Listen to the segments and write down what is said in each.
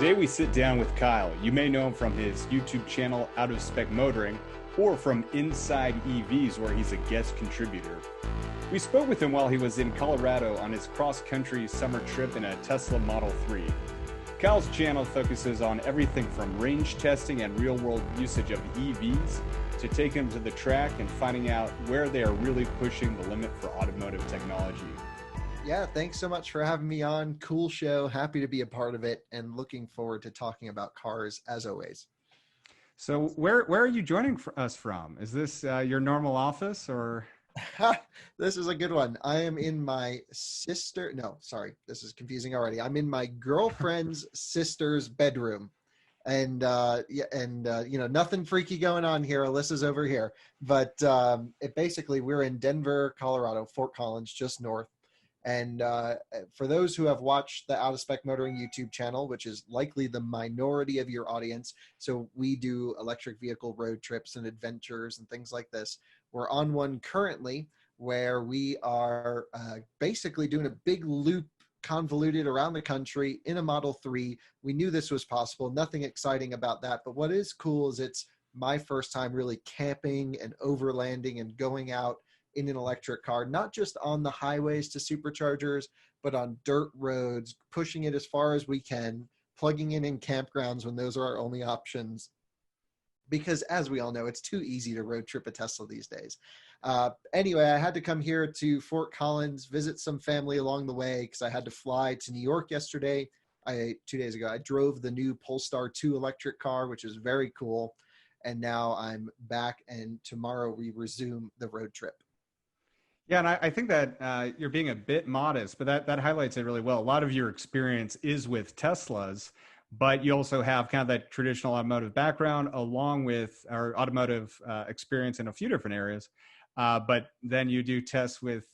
Today we sit down with Kyle. You may know him from his YouTube channel, Out of Spec Motoring, or from Inside EVs, where he's a guest contributor. We spoke with him while he was in Colorado on his cross-country summer trip in a Tesla Model 3. Kyle's channel focuses on everything from range testing and real-world usage of EVs to taking them to the track and finding out where they are really pushing the limit for automotive technology. Yeah, thanks so much for having me on. Cool show. Happy to be a part of it and looking forward to talking about cars as always. So where are you joining us from? Is this your normal office or? This is a good one. I am in my sister. No, sorry. This is confusing already. I'm in my girlfriend's sister's bedroom. And, nothing freaky going on here. Alyssa's over here. But basically, we're in Denver, Colorado, Fort Collins, just north. And for those who have watched the Out of Spec Motoring YouTube channel, which is likely the minority of your audience, so we do electric vehicle road trips and adventures and things like this. We're on one currently where we are basically doing a big loop convoluted around the country in a Model 3. We knew this was possible. Nothing exciting about that. But what is cool is it's my first time really camping and overlanding and going out in an electric car, not just on the highways to superchargers, but on dirt roads, pushing it as far as we can, plugging in campgrounds when those are our only options. Because as we all know, it's too easy to road trip a Tesla these days. Anyway, I had to come here to Fort Collins, visit some family along the way because I had to fly to New York yesterday. 2 days ago, I drove the new Polestar 2 electric car, which is very cool. And now I'm back, and tomorrow we resume the road trip. Yeah, and I think that you're being a bit modest, but that highlights it really well. A lot of your experience is with Teslas, but you also have kind of that traditional automotive background along with our automotive experience in a few different areas. But then you do tests with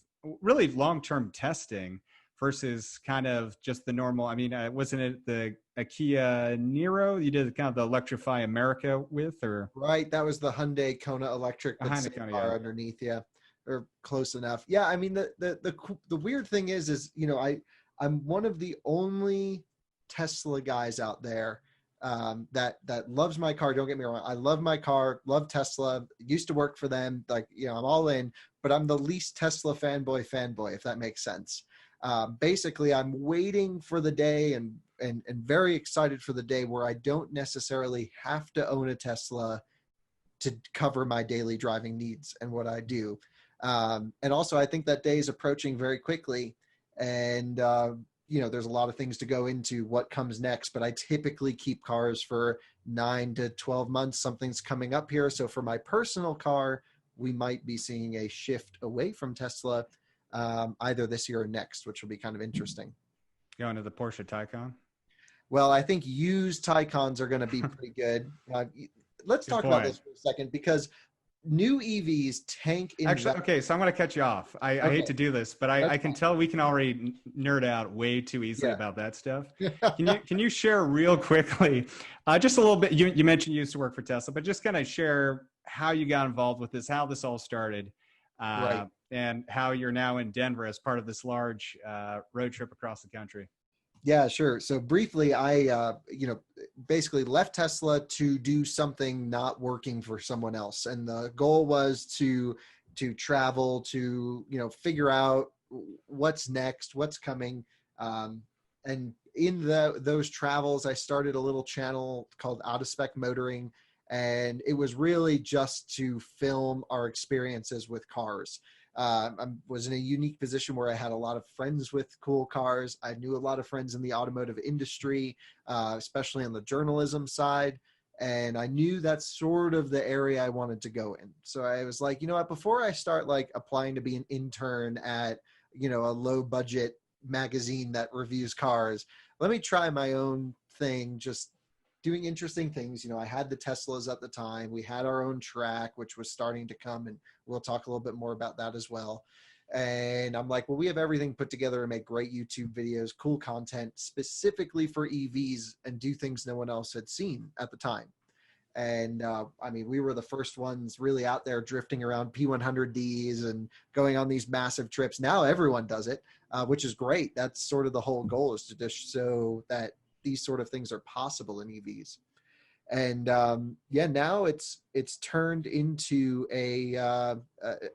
really long-term testing versus kind of just the normal. I mean, wasn't it the Kia Niro you did kind of the Electrify America with? Or Right, that was the Hyundai Kona Electric that's car underneath, yeah. Or close enough. Yeah, I mean, the weird thing is I'm one of the only Tesla guys out there that loves my car. Don't get me wrong. I love my car, love Tesla, used to work for them. Like, I'm all in, but I'm the least Tesla fanboy, if that makes sense. Basically, I'm waiting for the day and very excited for the day where I don't necessarily have to own a Tesla to cover my daily driving needs and what I do. And also, I think that day is approaching very quickly. And, there's a lot of things to go into what comes next. But I typically keep cars for 9 to 12 months. Something's coming up here. So for my personal car, we might be seeing a shift away from Tesla either this year or next, which will be kind of interesting. Going to the Porsche Taycan? Well, I think used Taycans are going to be pretty good. Let's talk about this for a second, because new EVs tank in Actually, okay, so I'm going to cut you off. I hate to do this, but I can tell we can already nerd out way too easily about that stuff. Can you share real quickly, just a little bit, you mentioned you used to work for Tesla, but just kind of share how you got involved with this, how this all started, and how you're now in Denver as part of this large road trip across the country. Yeah, sure. So briefly, I, basically left Tesla to do something not working for someone else. And the goal was to travel, to, figure out what's next, what's coming. And in those travels, I started a little channel called Out of Spec Motoring. And it was really just to film our experiences with cars. I was in a unique position where I had a lot of friends with cool cars. I knew a lot of friends in the automotive industry, especially on the journalism side. And I knew that's sort of the area I wanted to go in. So I was like, you know what, before I start like applying to be an intern at, a low budget magazine that reviews cars, let me try my own thing, just doing interesting things. I had the Teslas at the time. We had our own track, which was starting to come, and we'll talk a little bit more about that as well. And I'm like, well, we have everything put together to make great YouTube videos, cool content specifically for EVs, and do things no one else had seen at the time. And we were the first ones really out there drifting around P100Ds and going on these massive trips. Now everyone does it, which is great. That's sort of the whole goal, is to just show that these sort of things are possible in EVs. And now it's turned into Out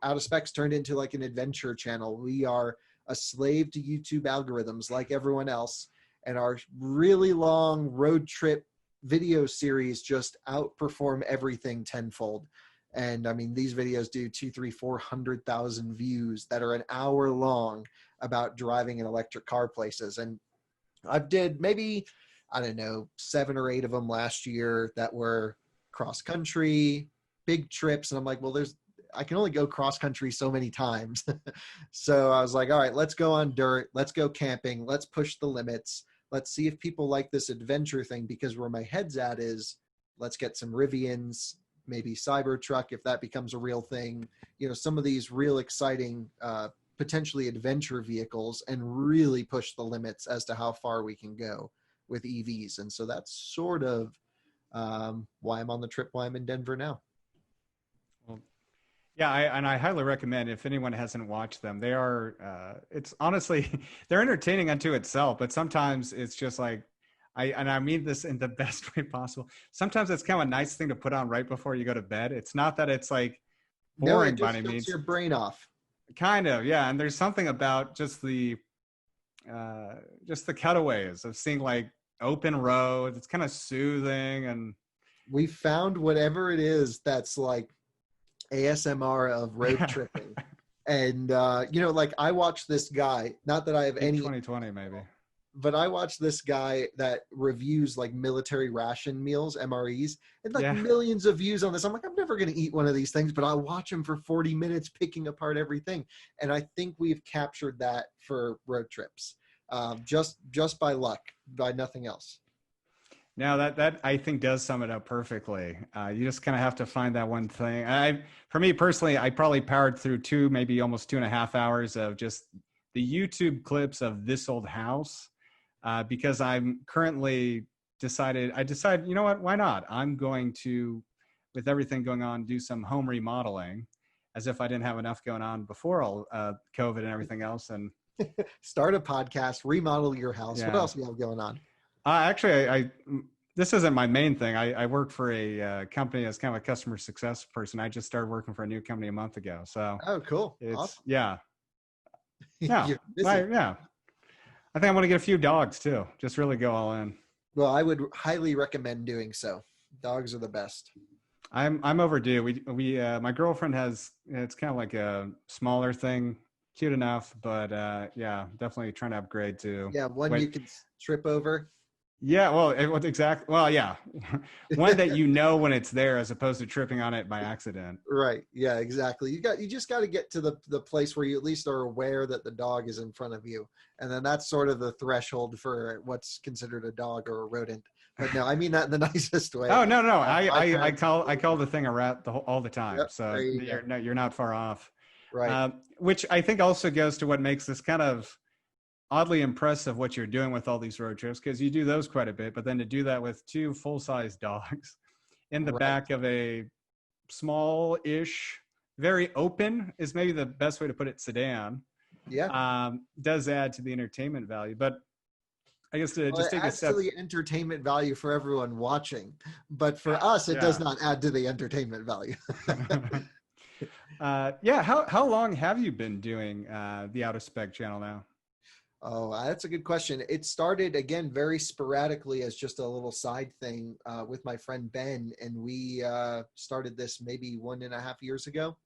of Specs turned into like an adventure channel. We are a slave to YouTube algorithms like everyone else, and our really long road trip video series just outperform everything tenfold. And I mean, these videos do 2, 3, 400,000 views that are an hour long about driving an electric car places. And I've did maybe, I don't know, 7 or 8 of them last year that were cross country, big trips. And I'm like, well, I can only go cross country so many times. So I was like, all right, let's go on dirt. Let's go camping. Let's push the limits. Let's see if people like this adventure thing, because where my head's at is let's get some Rivians, maybe Cybertruck, if that becomes a real thing, some of these real exciting, potentially adventure vehicles, and really push the limits as to how far we can go with EVs. And so that's sort of why I'm on the trip, why I'm in Denver now. Well, yeah, I highly recommend, if anyone hasn't watched them, they are, it's honestly, they're entertaining unto itself, but sometimes it's just like, I mean this in the best way possible. Sometimes it's kind of a nice thing to put on right before you go to bed. It's not that it's like boring by any means. Your brain off. Kind of, yeah. And there's something about just the cutaways of seeing like open roads. It's kind of soothing, and we found whatever it is that's like ASMR of road tripping. And like I watched this guy, not that I have any 2020 maybe, but I watched this guy that reviews like military ration meals, MREs, and like millions of views on this. I'm like, I'm never going to eat one of these things, but I'll watch him for 40 minutes picking apart everything. And I think we've captured that for road trips, just by luck, by nothing else. Now that I think does sum it up perfectly. You just kind of have to find that one thing. For me personally, I probably powered through 2, maybe almost 2.5 hours of just the YouTube clips of This Old House. Because I'm currently I decided, you know what, why not? I'm going to, with everything going on, do some home remodeling, as if I didn't have enough going on before all COVID and everything else. And start a podcast, remodel your house. Yeah. What else do you have going on? Actually, this isn't my main thing. I work for a company as kind of a customer success person. I just started working for a new company a month ago. So oh, cool. It's awesome. Yeah. Yeah. I think I'm going to get a few dogs too. Just really go all in. Well, I would highly recommend doing so. Dogs are the best. I'm overdue. We my girlfriend has, it's kind of like a smaller thing, cute enough, but definitely trying to upgrade to. Yeah, one you can trip over. Yeah, well, exactly. Well, yeah, one that when it's there, as opposed to tripping on it by accident. Right. Yeah, exactly. You just got to get to the place where you at least are aware that the dog is in front of you, and then that's sort of the threshold for what's considered a dog or a rodent. But no, I mean that in the nicest way. Oh no, I call the thing a rat all the time. Yep, so you're not far off. Right. Which I think also goes to what makes this kind of oddly impressive, what you're doing with all these road trips, because you do those quite a bit, but then to do that with 2 full-size dogs in the back of a small-ish, very open is maybe the best way to put it, sedan. Yeah. Does add to the entertainment value, but I guess to just take a step. It adds to the entertainment value for everyone watching, but for us, it does not add to the entertainment value. How long have you been doing the Out of Spec channel now? Oh, that's a good question. It started, again, very sporadically as just a little side thing with my friend Ben, and we started this maybe 1.5 years ago.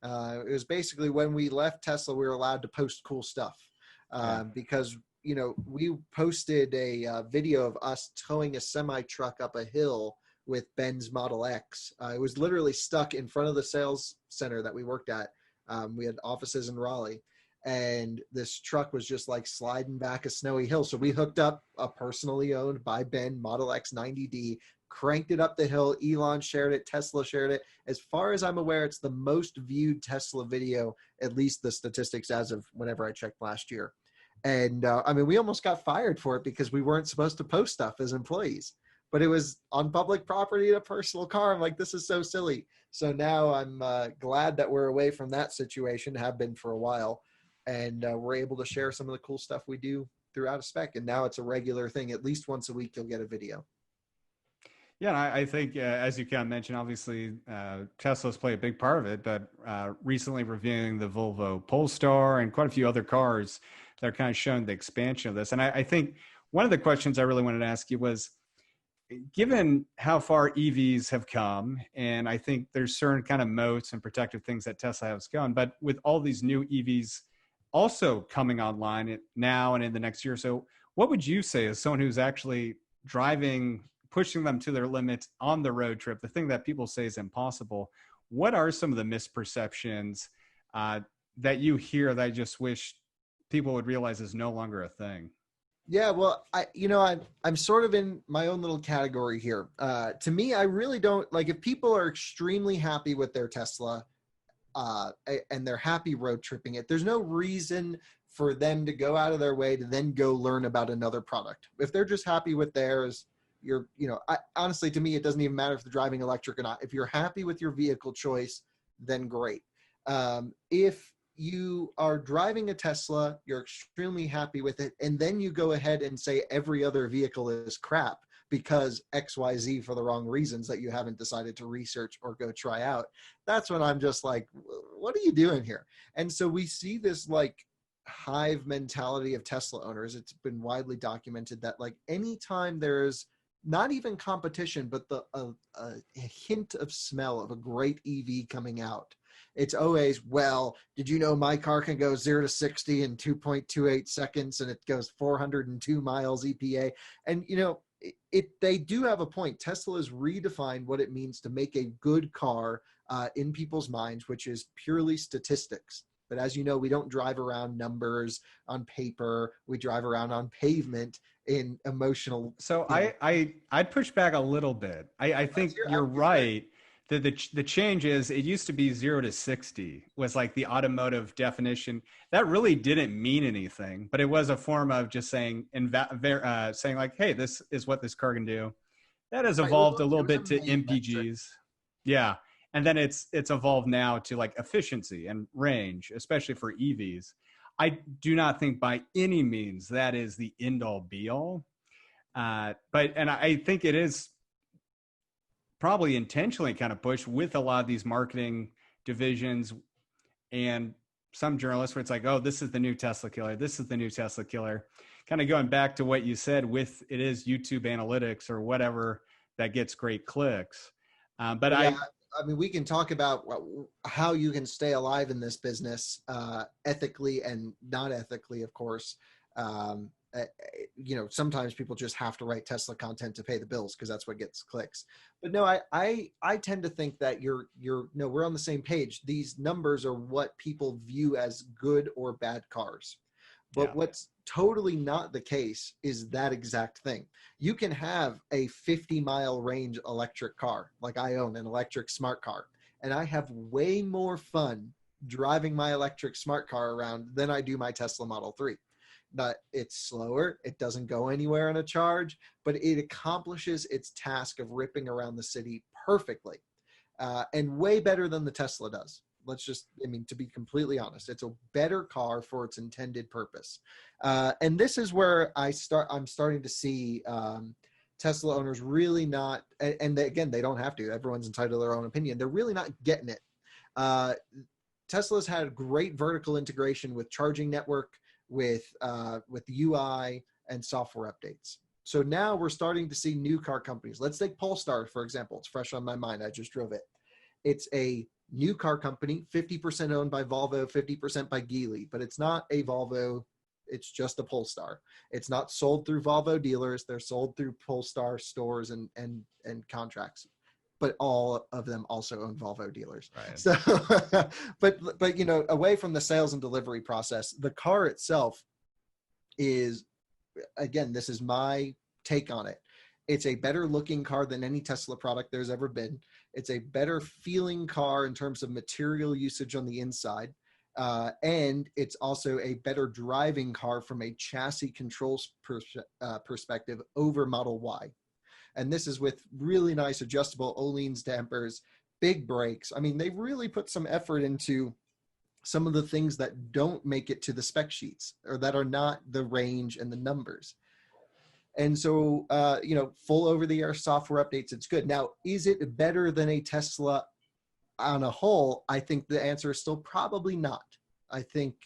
It was basically when we left Tesla, we were allowed to post cool stuff because, we posted a video of us towing a semi-truck up a hill with Ben's Model X. It was literally stuck in front of the sales center that we worked at. We had offices in Raleigh. And this truck was just like sliding back a snowy hill. So we hooked up a personally owned by Ben Model X 90D, cranked it up the hill. Elon shared it. Tesla shared it. As far as I'm aware, it's the most viewed Tesla video, at least the statistics as of whenever I checked last year. And we almost got fired for it because we weren't supposed to post stuff as employees, but it was on public property in a personal car. I'm like, this is so silly. So now I'm glad that we're away from that situation, have been for a while. And we're able to share some of the cool stuff we do throughout a spec, and now it's a regular thing. At least once a week, you'll get a video. Yeah, and I think, as you kind of mentioned, obviously Tesla's play a big part of it, but recently reviewing the Volvo Polestar and quite a few other cars that are kind of showing the expansion of this. And I think one of the questions I really wanted to ask you was, given how far EVs have come, and I think there's certain kind of moats and protective things that Tesla has gone, but with all these new EVs also coming online now and in the next year or so, what would you say as someone who's actually driving, pushing them to their limits on the road trip, the thing that people say is impossible? What are some of the misperceptions that you hear that I just wish people would realize is no longer a thing? Yeah, well, I'm sort of in my own little category here. To me, I really don't like, if people are extremely happy with their Tesla, and they're happy road tripping it, there's no reason for them to go out of their way to then go learn about another product. If they're just happy with theirs, honestly, to me, it doesn't even matter if they're driving electric or not. If you're happy with your vehicle choice, then great. If you are driving a Tesla, you're extremely happy with it, and then you go ahead and say every other vehicle is crap because XYZ for the wrong reasons that you haven't decided to research or go try out, that's when I'm just like, what are you doing here? And so we see this like hive mentality of Tesla owners. It's been widely documented that like anytime there's not even competition, but a hint of smell of a great EV coming out, it's always, well, did you know my car can go 0 to 60 in 2.28 seconds and it goes 402 miles EPA? And, they do have a point. Tesla has redefined what it means to make a good car in people's minds, which is purely statistics. But as you know, we don't drive around numbers on paper. We drive around on pavement in emotional. So I'd push back a little bit. I think you're right. The change is, it used to be 0 to 60 was like the automotive definition. That really didn't mean anything, but it was a form of just saying saying like, hey, this is what this car can do. That has evolved a little bit to MPGs. Yeah. And then it's evolved now to like efficiency and range, especially for EVs. I do not think by any means that is the end all be all. And I think it is probably intentionally kind of pushed with a lot of these marketing divisions and some journalists where it's like, oh, this is the new Tesla killer. This is the new Tesla killer. Kind of going back to what you said with, it is YouTube analytics or whatever that gets great clicks. But yeah, I mean, we can talk about how you can stay alive in this business ethically and not ethically, of course. Sometimes people just have to write Tesla content to pay the bills because that's what gets clicks. But no, I tend to think that we're on the same page. These numbers are what people view as good or bad cars. But what's totally not the case is that exact thing. You can have a 50-mile range electric car, like I own an electric smart car, and I have way more fun driving my electric smart car around than I do my Tesla Model 3. But it's slower, it doesn't go anywhere on a charge, but it accomplishes its task of ripping around the city perfectly, and way better than the Tesla does. To be completely honest, it's a better car for its intended purpose. And this is where I'm starting to see Tesla owners really not, and again, they don't have to, everyone's entitled to their own opinion. They're really not getting it. Tesla's had great vertical integration with charging network, with UI and software updates. So now we're starting to see new car companies. Let's take Polestar, for example. It's fresh on my mind. I just drove it. It's a new car company, 50% owned by Volvo, 50% by Geely, but it's not a Volvo. It's just a Polestar. It's not sold through Volvo dealers. They're sold through Polestar stores and contracts, but all of them also own Volvo dealers. Right. So, but away from the sales and delivery process, the car itself is, again, this is my take on it. It's a better looking car than any Tesla product there's ever been. It's a better feeling car in terms of material usage on the inside. And it's also a better driving car from a chassis controls perspective over Model Y. And this is with really nice adjustable Öhlins dampers, big brakes. I mean, they really put some effort into some of the things that don't make it to the spec sheets or that are not the range and the numbers. And so, full over-the-air software updates, it's good. Now, is it better than a Tesla on a whole? I think the answer is still probably not. I think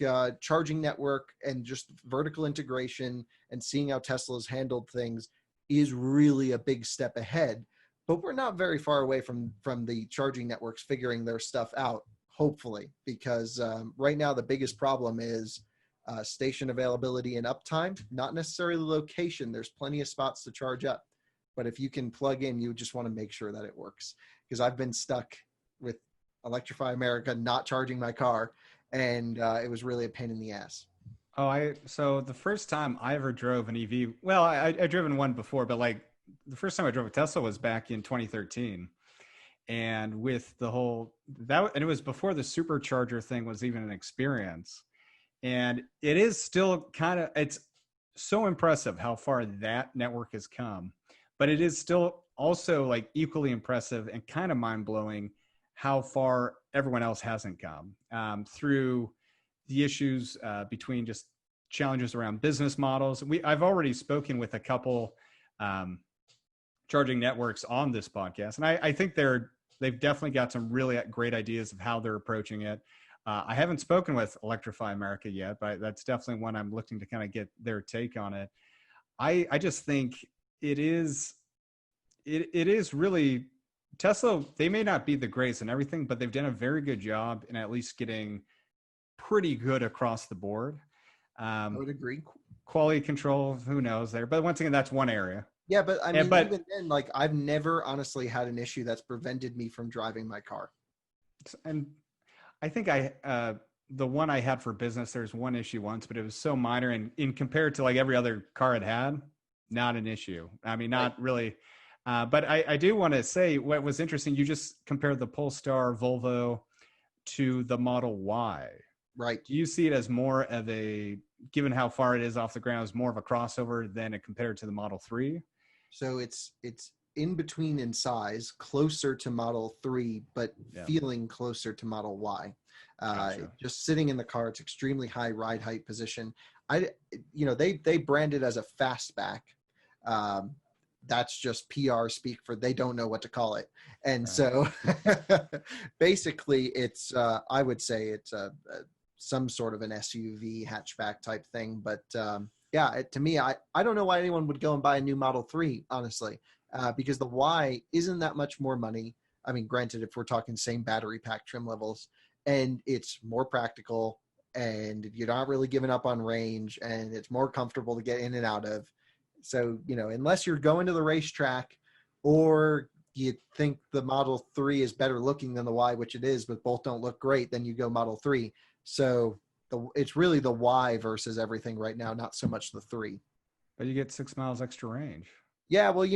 charging network and just vertical integration and seeing how Tesla's handled things is really a big step ahead. But we're not very far away from the charging networks figuring their stuff out, hopefully, because right now the biggest problem is station availability and uptime, not necessarily the location. There's plenty of spots to charge up. But if you can plug in, you just want to make sure that it works. Because I've been stuck with Electrify America not charging my car, and it was really a pain in the ass. So the first time I ever drove an EV, well, I driven one before, but like the first time I drove a Tesla was back in 2013. And with the whole and it was before the supercharger thing was even an experience. And it is still it's so impressive how far that network has come, but it is still also like equally impressive and kind of mind blowing how far everyone else hasn't come through the issues between just challenges around business models. I've already spoken with a couple charging networks on this podcast, and I think they've definitely got some really great ideas of how they're approaching it. I haven't spoken with Electrify America yet, but that's definitely one I'm looking to kind of get their take on it. I just think it is really Tesla. They may not be the greatest and everything, but they've done a very good job in at least getting pretty good across the board. I would agree. Quality control, who knows there? But once again, that's one area. Yeah, but I mean, even then, like I've never honestly had an issue that's prevented me from driving my car. And I think the one I had for business, there's one issue once, but it was so minor, and in compared to like every other car it had, not an issue. I mean, not really. But I do want to say what was interesting. You just compared the Polestar Volvo to the Model Y. Right. Do you see it as more of given how far it is off the ground, as more of a crossover than it compared to the Model 3? So it's in between in size, closer to Model 3, but feeling closer to Model Y. Gotcha. Just sitting in the car, it's extremely high ride height position. They brand it as a fastback. That's just PR speak for they don't know what to call it. And so basically it's, I would say it's some sort of an SUV hatchback type thing. But to me, I don't know why anyone would go and buy a new Model 3, honestly, because the Y isn't that much more money. I mean, granted, if we're talking same battery pack trim levels, and it's more practical and you're not really giving up on range and it's more comfortable to get in and out of. So, unless you're going to the racetrack or you think the Model 3 is better looking than the Y, which it is, but both don't look great, then you go Model 3. So it's really the Y versus everything right now, not so much the 3. But you get 6 miles extra range. Yeah, well,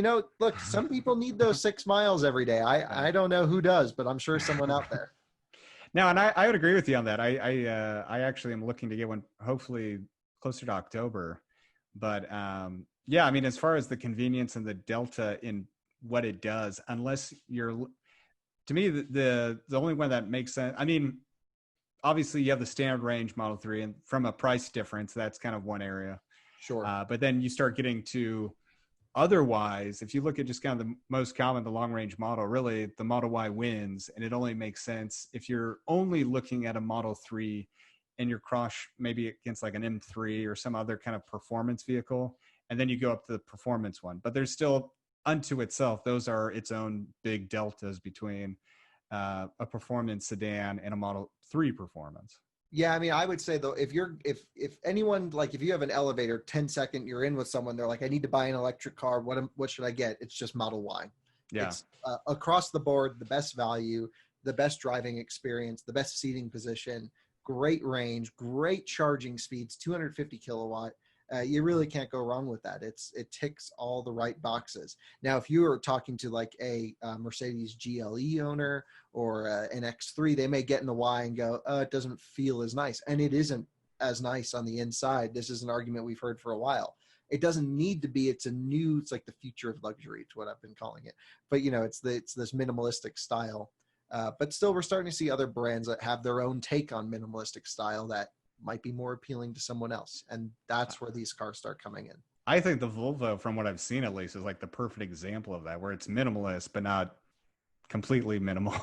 look, some people need those 6 miles every day. I don't know who does, but I'm sure someone out there. No, and I would agree with you on that. I actually am looking to get one hopefully closer to October. But yeah, I mean, as far as the convenience and the delta in what it does, unless to me, the only one that makes sense, I mean, obviously you have the standard range Model 3, and from a price difference, that's kind of one area. Sure. But then you start getting to otherwise, if you look at just kind of the most common, the long range model, really the Model Y wins. And it only makes sense if you're only looking at a Model 3 and you're cross maybe against like an M3 or some other kind of performance vehicle. And then you go up to the performance one. But there's still unto itself, those are its own big deltas between a performance sedan and a Model 3 performance. Yeah, I mean, I would say though, if anyone, like if you have an elevator, 10-second, you're in with someone, they're like, I need to buy an electric car. What should I get? It's just Model Y. Yeah. It's across the board, the best value, the best driving experience, the best seating position, great range, great charging speeds, 250 kilowatt. You really can't go wrong with that. It ticks all the right boxes. Now, if you are talking to like a Mercedes GLE owner or an X3, they may get in the Y and go, it doesn't feel as nice. And it isn't as nice on the inside. This is an argument we've heard for a while. It doesn't need to be. It's like the future of luxury. It's what I've been calling it. But, it's this minimalistic style. But still, we're starting to see other brands that have their own take on minimalistic style that might be more appealing to someone else. And that's where these cars start coming in. I think the Volvo, from what I've seen at least, is like the perfect example of that, where it's minimalist but not completely minimal.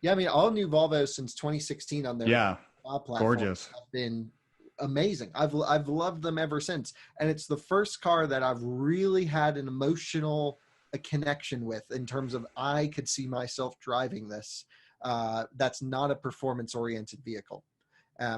Yeah, I mean, all new Volvos since 2016 on their Yeah, platform gorgeous. have been amazing. I've loved them ever since, and it's the first car that I've really had an emotional connection with in terms of I could see myself driving this. That's not a performance oriented vehicle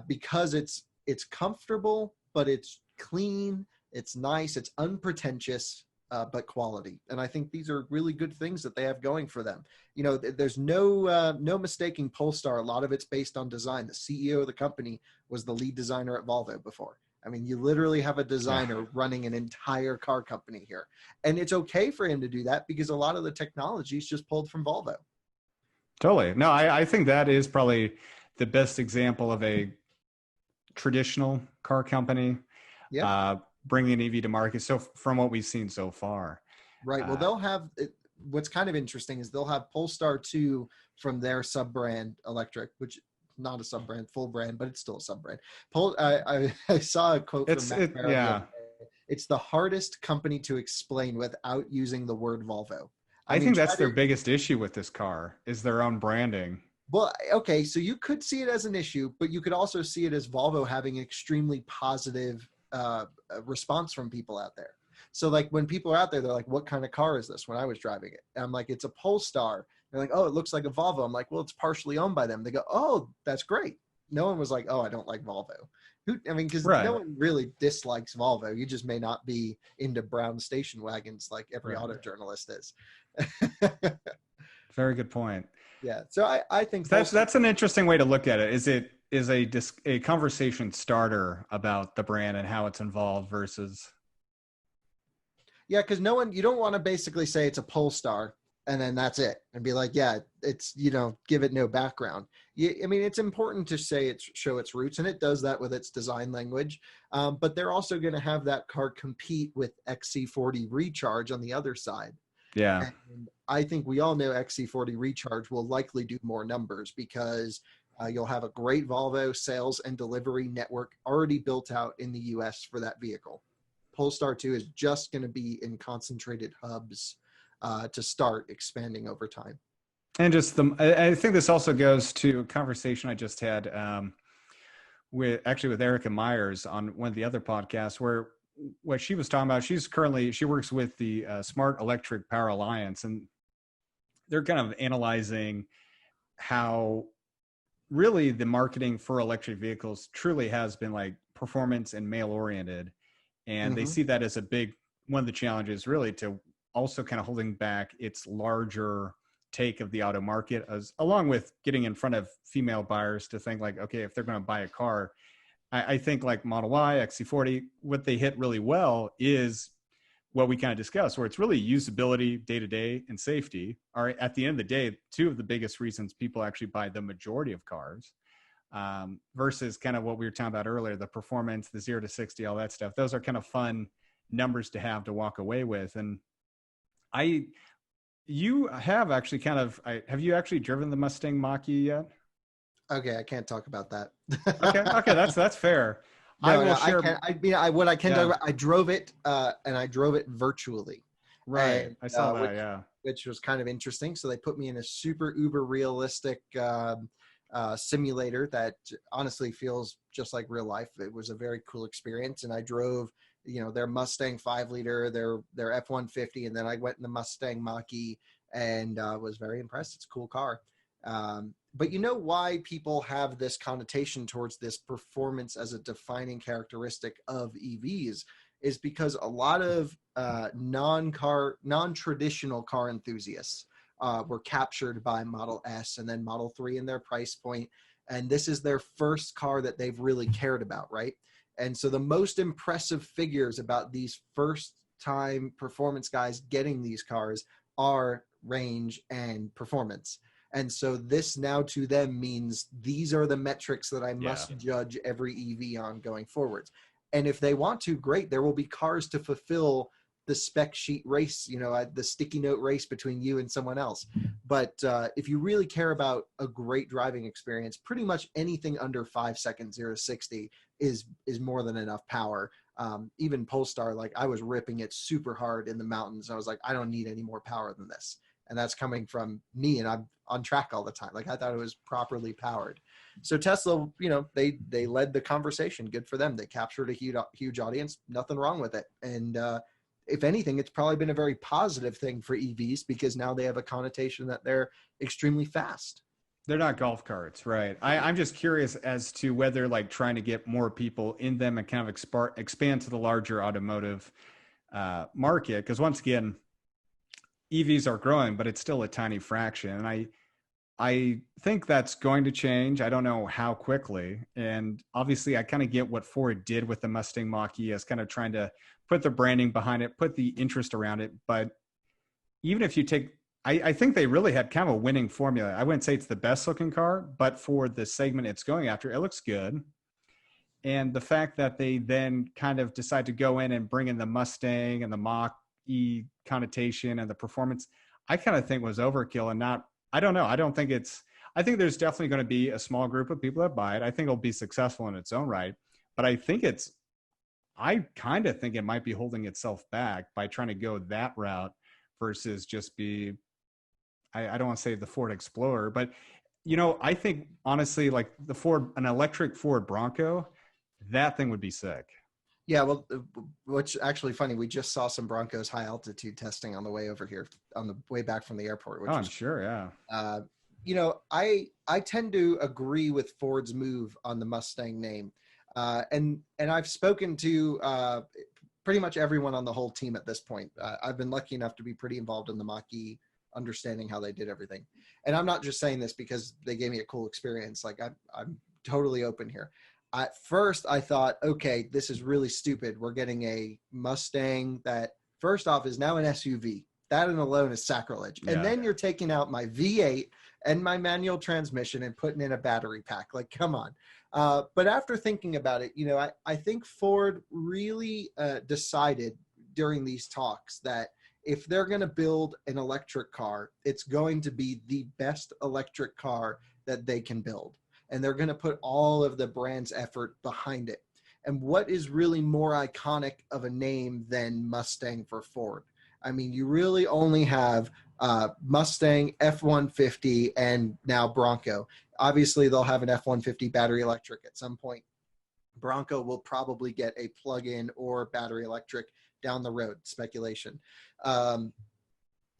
because it's comfortable, but it's clean, it's nice, it's unpretentious. But quality, and I think these are really good things that they have going for them. You know, there's no mistaking Polestar. A lot of it's based on design. The CEO of the company was the lead designer at Volvo before. I mean, you literally have a designer running an entire car company here, and it's okay for him to do that because a lot of the technology is just pulled from Volvo. Totally. No, I think that is probably the best example of a traditional car company Yeah. bringing an EV to market. So from what we've seen so far. Right. Well, they'll have what's kind of interesting is they'll have Polestar 2 from their sub brand electric, which not a sub brand, full brand, but it's still a sub brand. I saw a quote from Matt Farah the other day. It's the hardest company to explain without using the word Volvo. I think that's their biggest issue with this car is their own branding. Well, okay, so you could see it as an issue, but you could also see it as Volvo having an extremely positive response from people out there. So like when people are out there, they're like, what kind of car is this when I was driving it? And I'm like, it's a Polestar. They're like, oh, it looks like a Volvo. I'm like, well, it's partially owned by them. They go, oh, that's great. No one was like, oh, I don't like Volvo. I mean, because no one really dislikes Volvo. You just may not be into brown station wagons like every auto journalist is. Very good point. Yeah. So I think that's an interesting way to look at it. Is it is a conversation starter about the brand and how it's involved versus. Yeah, because you don't want to basically say it's a Polestar and then that's it and be like, yeah, it's, give it no background. I mean, it's important to say show its roots, and it does that with its design language. But they're also going to have that car compete with XC40 Recharge on the other side. Yeah. And I think we all know XC40 Recharge will likely do more numbers because you'll have a great Volvo sales and delivery network already built out in the US for that vehicle. Polestar 2 is just going to be in concentrated hubs to start expanding over time. And I think this also goes to a conversation I just had with Erica Myers on one of the other podcasts, where what she was talking about, she works with the Smart Electric Power Alliance, and they're kind of analyzing how really the marketing for electric vehicles truly has been like performance and male oriented. And they see that as one of the challenges really to also kind of holding back its larger take of the auto market, along with getting in front of female buyers to think like, okay, if they're going to buy a car, I think like Model Y, XC40, what they hit really well is what we kind of discussed, where it's really usability, day-to-day, and safety are at the end of the day, two of the biggest reasons people actually buy the majority of cars. Versus kind of what we were talking about earlier, the performance, the 0 to 60, all that stuff. Those are kind of fun numbers to have to walk away with. And you have actually have you actually driven the Mustang Mach-E yet? Okay, I can't talk about that. Okay, that's fair. No, share. I can talk about. I drove it, and I drove it virtually. Right, and, I saw that. Which was kind of interesting. So they put me in a super uber realistic simulator that honestly feels just like real life. It was a very cool experience, and I drove, their Mustang 5-liter, their F-150, and then I went in the Mustang Mach-E and was very impressed. It's a cool car. But you know why people have this connotation towards this performance as a defining characteristic of EVs is because a lot of non-traditional car enthusiasts were captured by Model S and then Model 3 in their price point. And this is their first car that they've really cared about, right? And so the most impressive figures about these first-time performance guys getting these cars are range and performance. And so this now to them means these are the metrics that I must judge every EV on going forwards. And if they want to, great, there will be cars to fulfill the spec sheet race, the sticky note race between you and someone else. But if you really care about a great driving experience, pretty much anything under 5 seconds, 0 to 60 is more than enough power. Even Polestar, like I was ripping it super hard in the mountains. I was like, I don't need any more power than this. And that's coming from me, and I'm on track all the time. Like I thought it was properly powered. So Tesla, they led the conversation. Good for them. They captured a huge audience. Nothing wrong with it. And if anything, it's probably been a very positive thing for EVs because now they have a connotation that they're extremely fast. They're not golf carts, right? I'm just curious as to whether like trying to get more people in them and kind of expand to the larger automotive market. Because once again, EVs are growing, but it's still a tiny fraction. And I think that's going to change. I don't know how quickly. And obviously, I kind of get what Ford did with the Mustang Mach-E as kind of trying to put the branding behind it, put the interest around it. But even if you take, I think they really had kind of a winning formula. I wouldn't say it's the best looking car, but for the segment it's going after, it looks good. And the fact that they then kind of decide to go in and bring in the Mustang and the Mach-E connotation and the performance, I kind of think was overkill and not, I don't know. I think there's definitely going to be a small group of people that buy it. I think it'll be successful in its own right, but I kind of think it might be holding itself back by trying to go that route versus just be, I don't want to say the Ford Explorer, but I think honestly, like an electric Ford Bronco, that thing would be sick. Yeah, well, which actually funny, we just saw some Broncos high altitude testing on the way over here, on the way back from the airport. Which I'm sure, yeah. I tend to agree with Ford's move on the Mustang name, and I've spoken to pretty much everyone on the whole team at this point. I've been lucky enough to be pretty involved in the Mach-E, understanding how they did everything, and I'm not just saying this because they gave me a cool experience. Like I'm totally open here. At first, I thought, okay, this is really stupid. We're getting a Mustang that, first off, is now an SUV. That in alone is sacrilege. Yeah. And then you're taking out my V8 and my manual transmission and putting in a battery pack. Like, come on. But after thinking about it, I think Ford really decided during these talks that if they're going to build an electric car, it's going to be the best electric car that they can build. And they're going to put all of the brand's effort behind it. And what is really more iconic of a name than Mustang for Ford? I mean, you really only have Mustang, F-150, and now Bronco. Obviously, they'll have an F-150 battery electric at some point. Bronco will probably get a plug-in or battery electric down the road, speculation.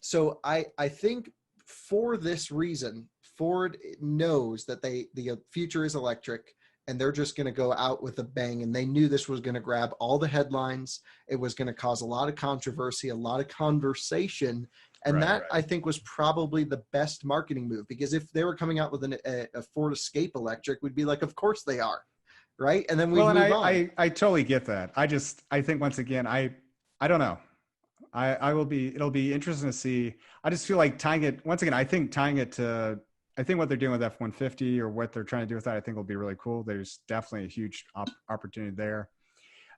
So I think for this reason, Ford knows that the future is electric, and they're just going to go out with a bang. And they knew this was going to grab all the headlines. It was going to cause a lot of controversy, a lot of conversation. And right. I think, was probably the best marketing move, because if they were coming out with a Ford Escape electric, we'd be like, of course they are. Right. And then we move on. I totally get that. I think once again, I don't know. It'll be interesting to see. I just feel like tying it to, I think what they're doing with F-150 or what they're trying to do with that, I think will be really cool. There's definitely a huge opportunity there.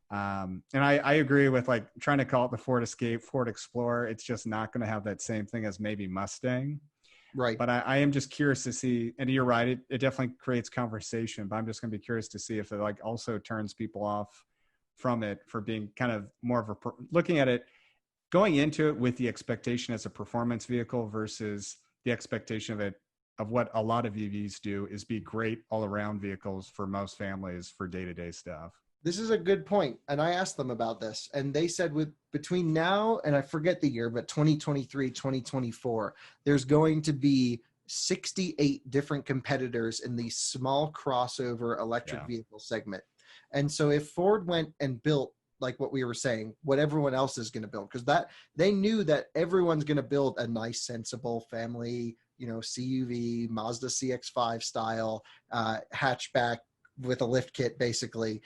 And I agree with like trying to call it the Ford Escape, Ford Explorer. It's just not going to have that same thing as maybe Mustang. Right. But I am just curious to see, and you're right, it definitely creates conversation, but I'm just going to be curious to see if it like also turns people off from it for being kind of more of looking at it, going into it with the expectation as a performance vehicle versus the expectation of what a lot of EVs do is be great all around vehicles for most families for day-to-day stuff. This is a good point. And I asked them about this, and they said between now and I forget the year, but 2023, 2024, there's going to be 68 different competitors in the small crossover electric vehicle segment. And so if Ford went and built, like what we were saying, what everyone else is going to build, because that they knew that everyone's going to build a nice, sensible family, CUV, Mazda CX-5 style hatchback with a lift kit, basically,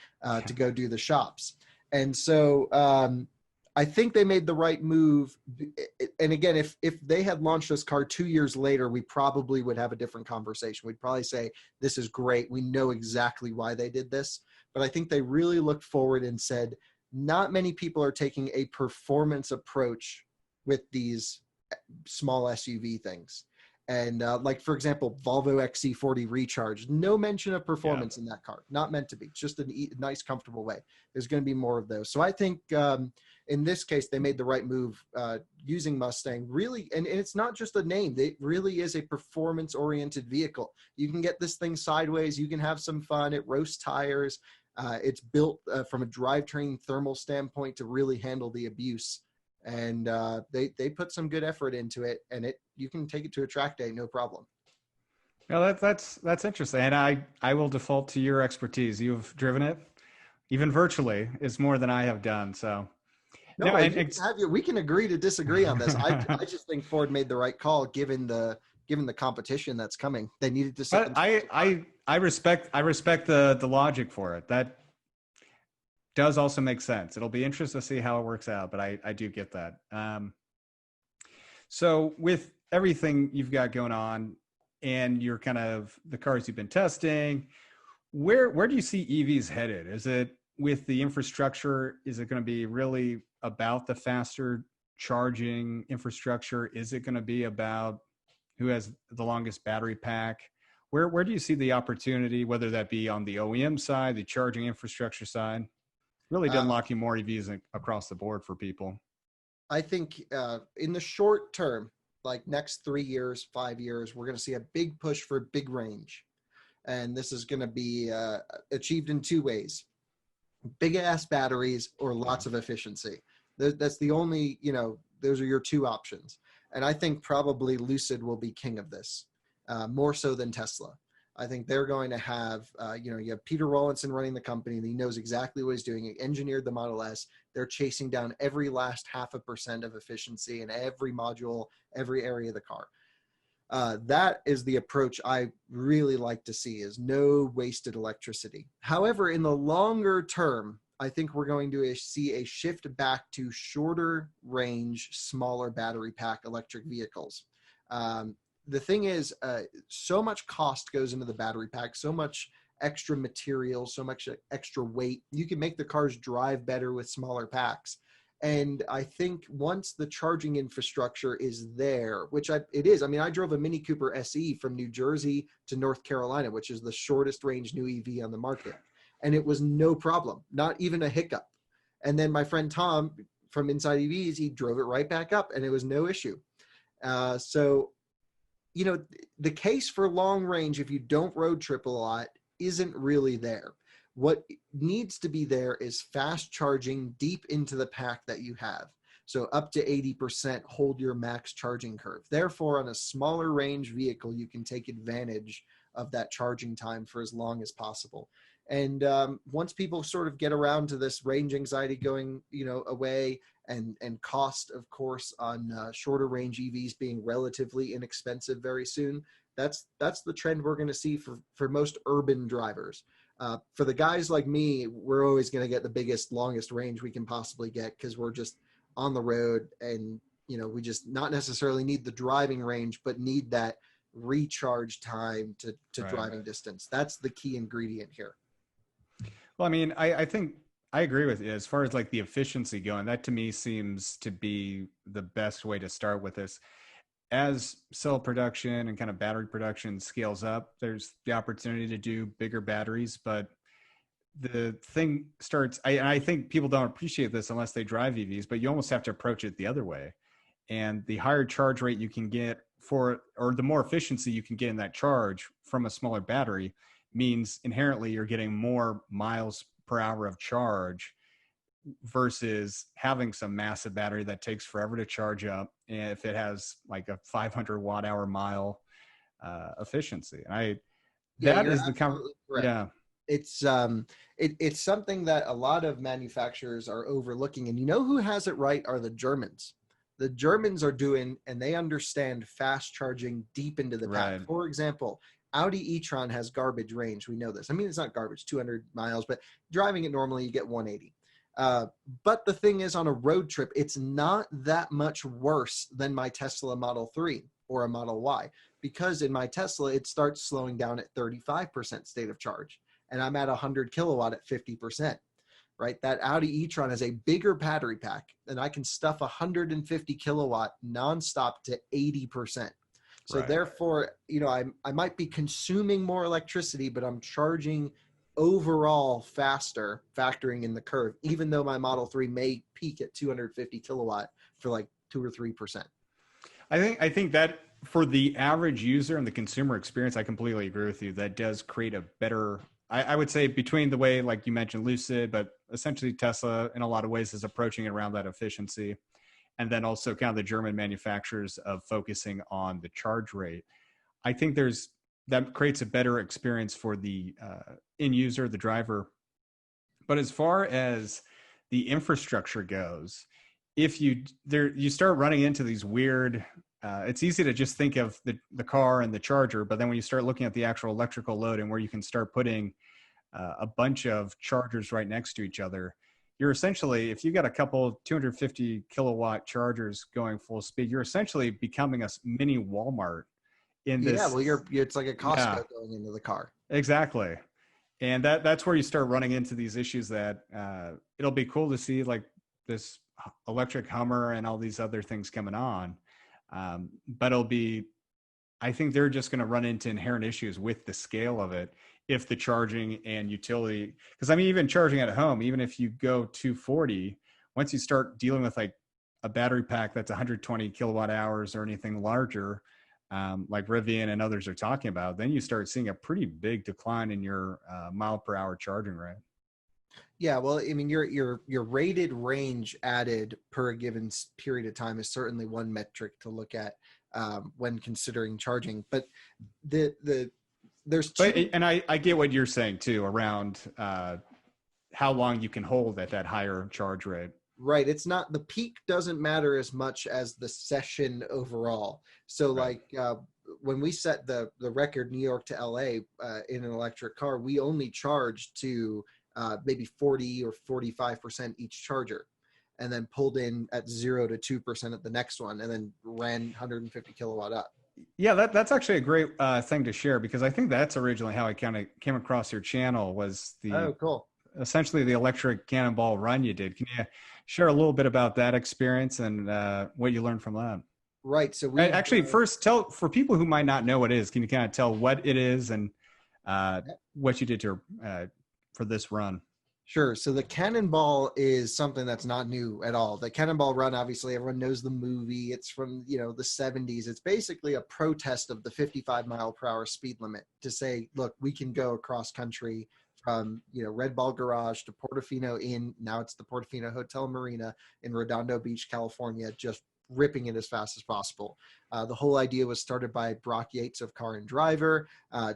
to go do the shops. And so I think they made the right move. And again, if they had launched this car 2 years later, we probably would have a different conversation. We'd probably say, this is great. We know exactly why they did this. But I think they really looked forward and said, not many people are taking a performance approach with these small SUV things. And like, for example, Volvo XC40 Recharge, no mention of performance in that car. Not meant to be. It's just a nice, comfortable way. There's going to be more of those. So I think in this case, they made the right move using Mustang. Really, and it's not just a name. It really is a performance-oriented vehicle. You can get this thing sideways. You can have some fun. It roasts tires. It's built from a drivetrain thermal standpoint to really handle the abuse. And they put some good effort into it, and you can take it to a track day, no problem. Well, that's interesting, and I will default to your expertise. You've driven it, even virtually, is more than I have done. So no, we can agree to disagree on this. I just think Ford made the right call given the competition that's coming. They needed to set. I respect the logic for it. That does also make sense. It'll be interesting to see how it works out, but I do get that. So with everything you've got going on and your kind of the cars you've been testing, where do you see EVs headed? Is it with the infrastructure? Is it going to be really about the faster charging infrastructure? Is it going to be about who has the longest battery pack? Where do you see the opportunity, whether that be on the OEM side, the charging infrastructure side? Really to unlocking more EVs across the board for people. I think in the short term, like next 3 years, 5 years, we're going to see a big push for big range. And this is going to be achieved in two ways: big ass batteries or lots of efficiency. That's the only, those are your two options. And I think probably Lucid will be king of this, more so than Tesla. I think they're going to have, you have Peter Rawlinson running the company, and he knows exactly what he's doing. He engineered the Model S. They're chasing down every last 0.5% of efficiency in every module, every area of the car. That is the approach I really like to see, is no wasted electricity. However, in the longer term, I think we're going to see a shift back to shorter range, smaller battery pack electric vehicles. The thing is, so much cost goes into the battery pack, so much extra material, so much extra weight. You can make the cars drive better with smaller packs. And I think once the charging infrastructure is there, which it is. I mean, I drove a Mini Cooper SE from New Jersey to North Carolina, which is the shortest range new EV on the market. And it was no problem, not even a hiccup. And then my friend Tom from Inside EVs, he drove it right back up and it was no issue. So the case for long range, if you don't road trip a lot, isn't really there. What needs to be there is fast charging deep into the pack that you have. So up to 80% hold your max charging curve. Therefore, on a smaller range vehicle, you can take advantage of that charging time for as long as possible. And once people sort of get around to this range anxiety going, away, and cost, of course, on shorter range EVs being relatively inexpensive very soon, that's the trend we're going to see for most urban drivers. For the guys like me, we're always going to get the biggest, longest range we can possibly get because we're just on the road, and we just not necessarily need the driving range, but need that recharge time to right. Driving distance. That's the key ingredient here. Well, I mean, I think I agree with you as far as like the efficiency going. That to me seems to be the best way to start with this. As cell production and kind of battery production scales up, there's the opportunity to do bigger batteries, but the thing starts, I think people don't appreciate this unless they drive EVs, but you almost have to approach it the other way. And the higher charge rate you can get or the more efficiency you can get in that charge from a smaller battery means inherently you're getting more miles per hour of charge versus having some massive battery that takes forever to charge up. And if it has like a 500 watt hour mile efficiency, that is the yeah. It's it's something that a lot of manufacturers are overlooking, and who has it right are the Germans. The Germans are doing, and they understand fast charging deep into the pack. Right. For example, Audi e-tron has garbage range. We know this. I mean, it's not garbage, 200 miles, but driving it normally, you get 180. But the thing is, on a road trip, it's not that much worse than my Tesla Model 3 or a Model Y, because in my Tesla, it starts slowing down at 35% state of charge, and I'm at 100 kilowatt at 50%. right? That Audi e-tron has a bigger battery pack, and I can stuff 150 kilowatt nonstop to 80%. So Right. therefore, I might be consuming more electricity, but I'm charging overall faster, factoring in the curve, even though my Model 3 may peak at 250 kilowatt for like 2 or 3%. I think that for the average user and the consumer experience, I completely agree with you. That does create a better, I would say, between the way, like you mentioned, Lucid, but essentially Tesla in a lot of ways is approaching it around that efficiency. And then also kind of the German manufacturers of focusing on the charge rate. I think that creates a better experience for the end user, the driver. But as far as the infrastructure goes, if you start running into these weird, it's easy to just think of the car and the charger, but then when you start looking at the actual electrical load and where you can start putting a bunch of chargers right next to each other, you're essentially, if you got a couple 250 kilowatt chargers going full speed, you're essentially becoming a mini Walmart in Yeah, this. well, it's like a Yeah, Costco going into the car. exactly. And that's where you start running into these issues that it'll be cool to see, like this electric Hummer and all these other things coming on. But I think they're just going to run into inherent issues with the scale of it if the charging and utility, because I mean, even charging at home, even if you go 240, once you start dealing with like a battery pack that's 120 kilowatt hours or anything larger, like Rivian and others are talking about, then you start seeing a pretty big decline in your mile per hour charging rate. Yeah, well, I mean, your rated range added per a given period of time is certainly one metric to look at when considering charging. But the there's But two. and I get what you're saying too around how long you can hold at that higher charge rate. Right. It's not, the peak doesn't matter as much as the session overall. So Right. like when we set the record New York to LA in an electric car, we only charged to maybe 40 or 45% each charger, and then pulled in at 0 to 2% at the next one, and then ran 150 kilowatt up. Yeah, that's actually a great thing to share, because I think that's originally how I kind of came across your channel, was the Oh, cool. essentially the electric cannonball run you did. Can you share a little bit about that experience and what you learned from that? Right. So we Actually, first, tell for people who might not know what it is. Can you kind of tell what it is and what you did for this run? Sure. So the Cannonball is something that's not new at all. The Cannonball Run, obviously, everyone knows the movie. It's from, the 70s. It's basically a protest of the 55-mile-per-hour speed limit to say, look, we can go across country from, Red Ball Garage to Portofino Inn. Now it's the Portofino Hotel Marina in Redondo Beach, California, just ripping it as fast as possible. The whole idea was started by Brock Yates of Car and Driver,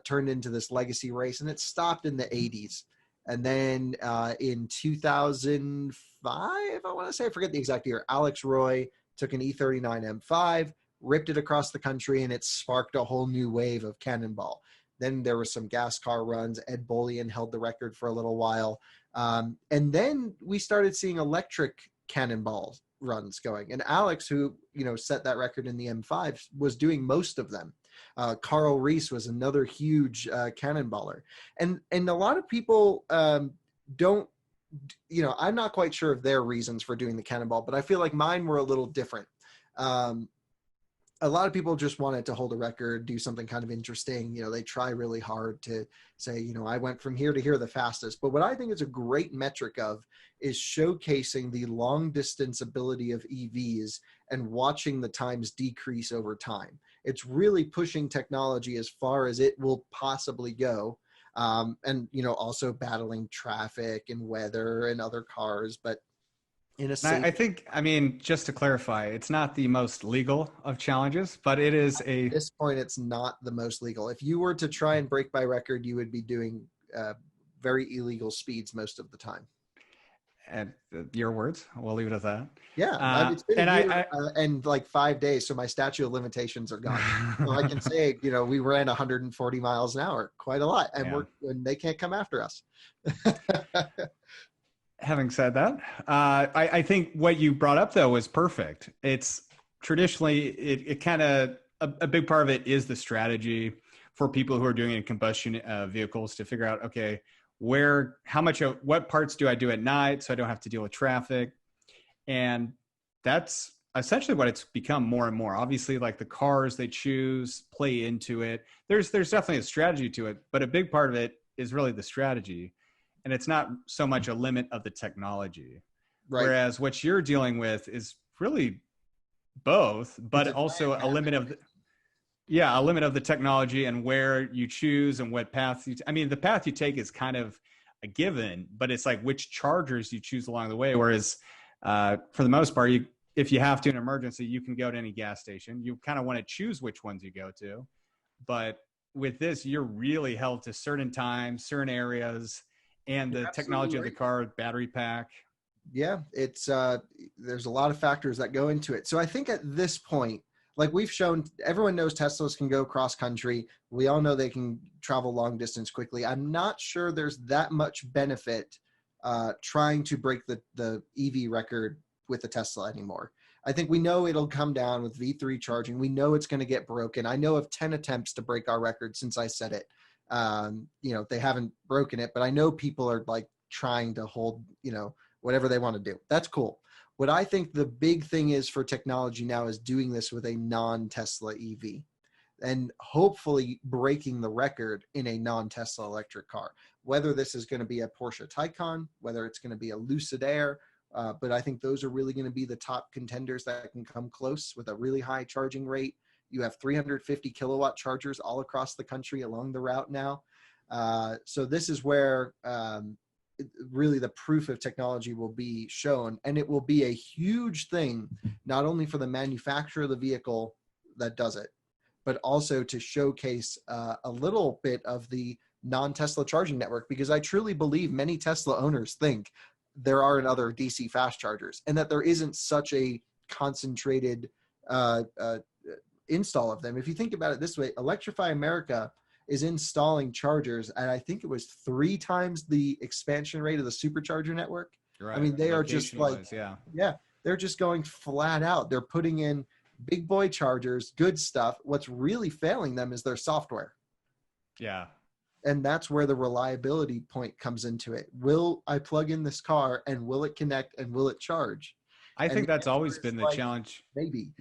turned into this legacy race, and it stopped in the 80s. And then in 2005, I want to say, I forget the exact year, Alex Roy took an E39 M5, ripped it across the country, and it sparked a whole new wave of Cannonball. Then there were some gas car runs. Ed Bolian held the record for a little while. And then we started seeing electric Cannonball runs going. And Alex, who, set that record in the M5, was doing most of them. Carl Reese was another huge cannonballer. And a lot of people don't, I'm not quite sure of their reasons for doing the cannonball, but I feel like mine were a little different. A lot of people just wanted to hold a record, do something kind of interesting. They try really hard to say, I went from here to here the fastest. But what I think is a great metric of is showcasing the long distance ability of EVs and watching the times decrease over time. It's really pushing technology as far as it will possibly go. And, also battling traffic and weather and other cars, but in a safe. I think, I mean, just to clarify, it's not the most legal of challenges, but it is At this point, it's not the most legal. If you were to try and break by record, you would be doing very illegal speeds most of the time. And your words, we'll leave it at that. Yeah, it's been And a year and like 5 days, so my statute of limitations are gone. So I can say, we ran 140 miles an hour, quite a lot, and and they can't come after us. Having said that, I think what you brought up though was perfect. It's traditionally, it kind of, a big part of it is the strategy for people who are doing it in combustion vehicles to figure out, okay, what parts do I do at night so I don't have to deal with traffic. And that's essentially what it's become more and more. Obviously, like the cars they choose play into it. There's definitely a strategy to it, but a big part of it is really the strategy. And it's not so much a limit of the technology. Right. Whereas what you're dealing with is really both, but also a limit of a limit of the technology and where you choose and what path I mean, the path you take is kind of a given, but it's like which chargers you choose along the way. Whereas for the most part, if you have to in an emergency, you can go to any gas station. You kind of want to choose which ones you go to. But with this, you're really held to certain times, certain areas, and the technology of the car, battery pack. Yeah, it's there's a lot of factors that go into it. So I think at this point, like we've shown, everyone knows Teslas can go cross country. We all know they can travel long distance quickly. I'm not sure there's that much benefit trying to break the EV record with the Tesla anymore. I think we know it'll come down with V3 charging. We know it's going to get broken. I know of 10 attempts to break our record since I said it. They haven't broken it, but I know people are like trying to hold, whatever they want to do. That's cool. What I think the big thing is for technology now is doing this with a non-Tesla EV and hopefully breaking the record in a non-Tesla electric car. Whether this is going to be a Porsche Taycan, whether it's going to be a Lucid Air, but I think those are really going to be the top contenders that can come close with a really high charging rate. You have 350 kilowatt chargers all across the country along the route now. So this is where really the proof of technology will be shown, and it will be a huge thing, not only for the manufacturer of the vehicle that does it, but also to showcase a little bit of the non-Tesla charging network, because I truly believe many Tesla owners think there aren't other DC fast chargers and that there isn't such a concentrated install of them. If you think about it this way, Electrify America is installing chargers, and I think it was 3 times the expansion rate of the supercharger network. Right. I mean, they are just like, they're just going flat out. They're putting in big boy chargers, good stuff. What's really failing them is their software. Yeah. And that's where the reliability point comes into it. Will I plug in this car and will it connect and will it charge? I think that's always been the challenge. Maybe.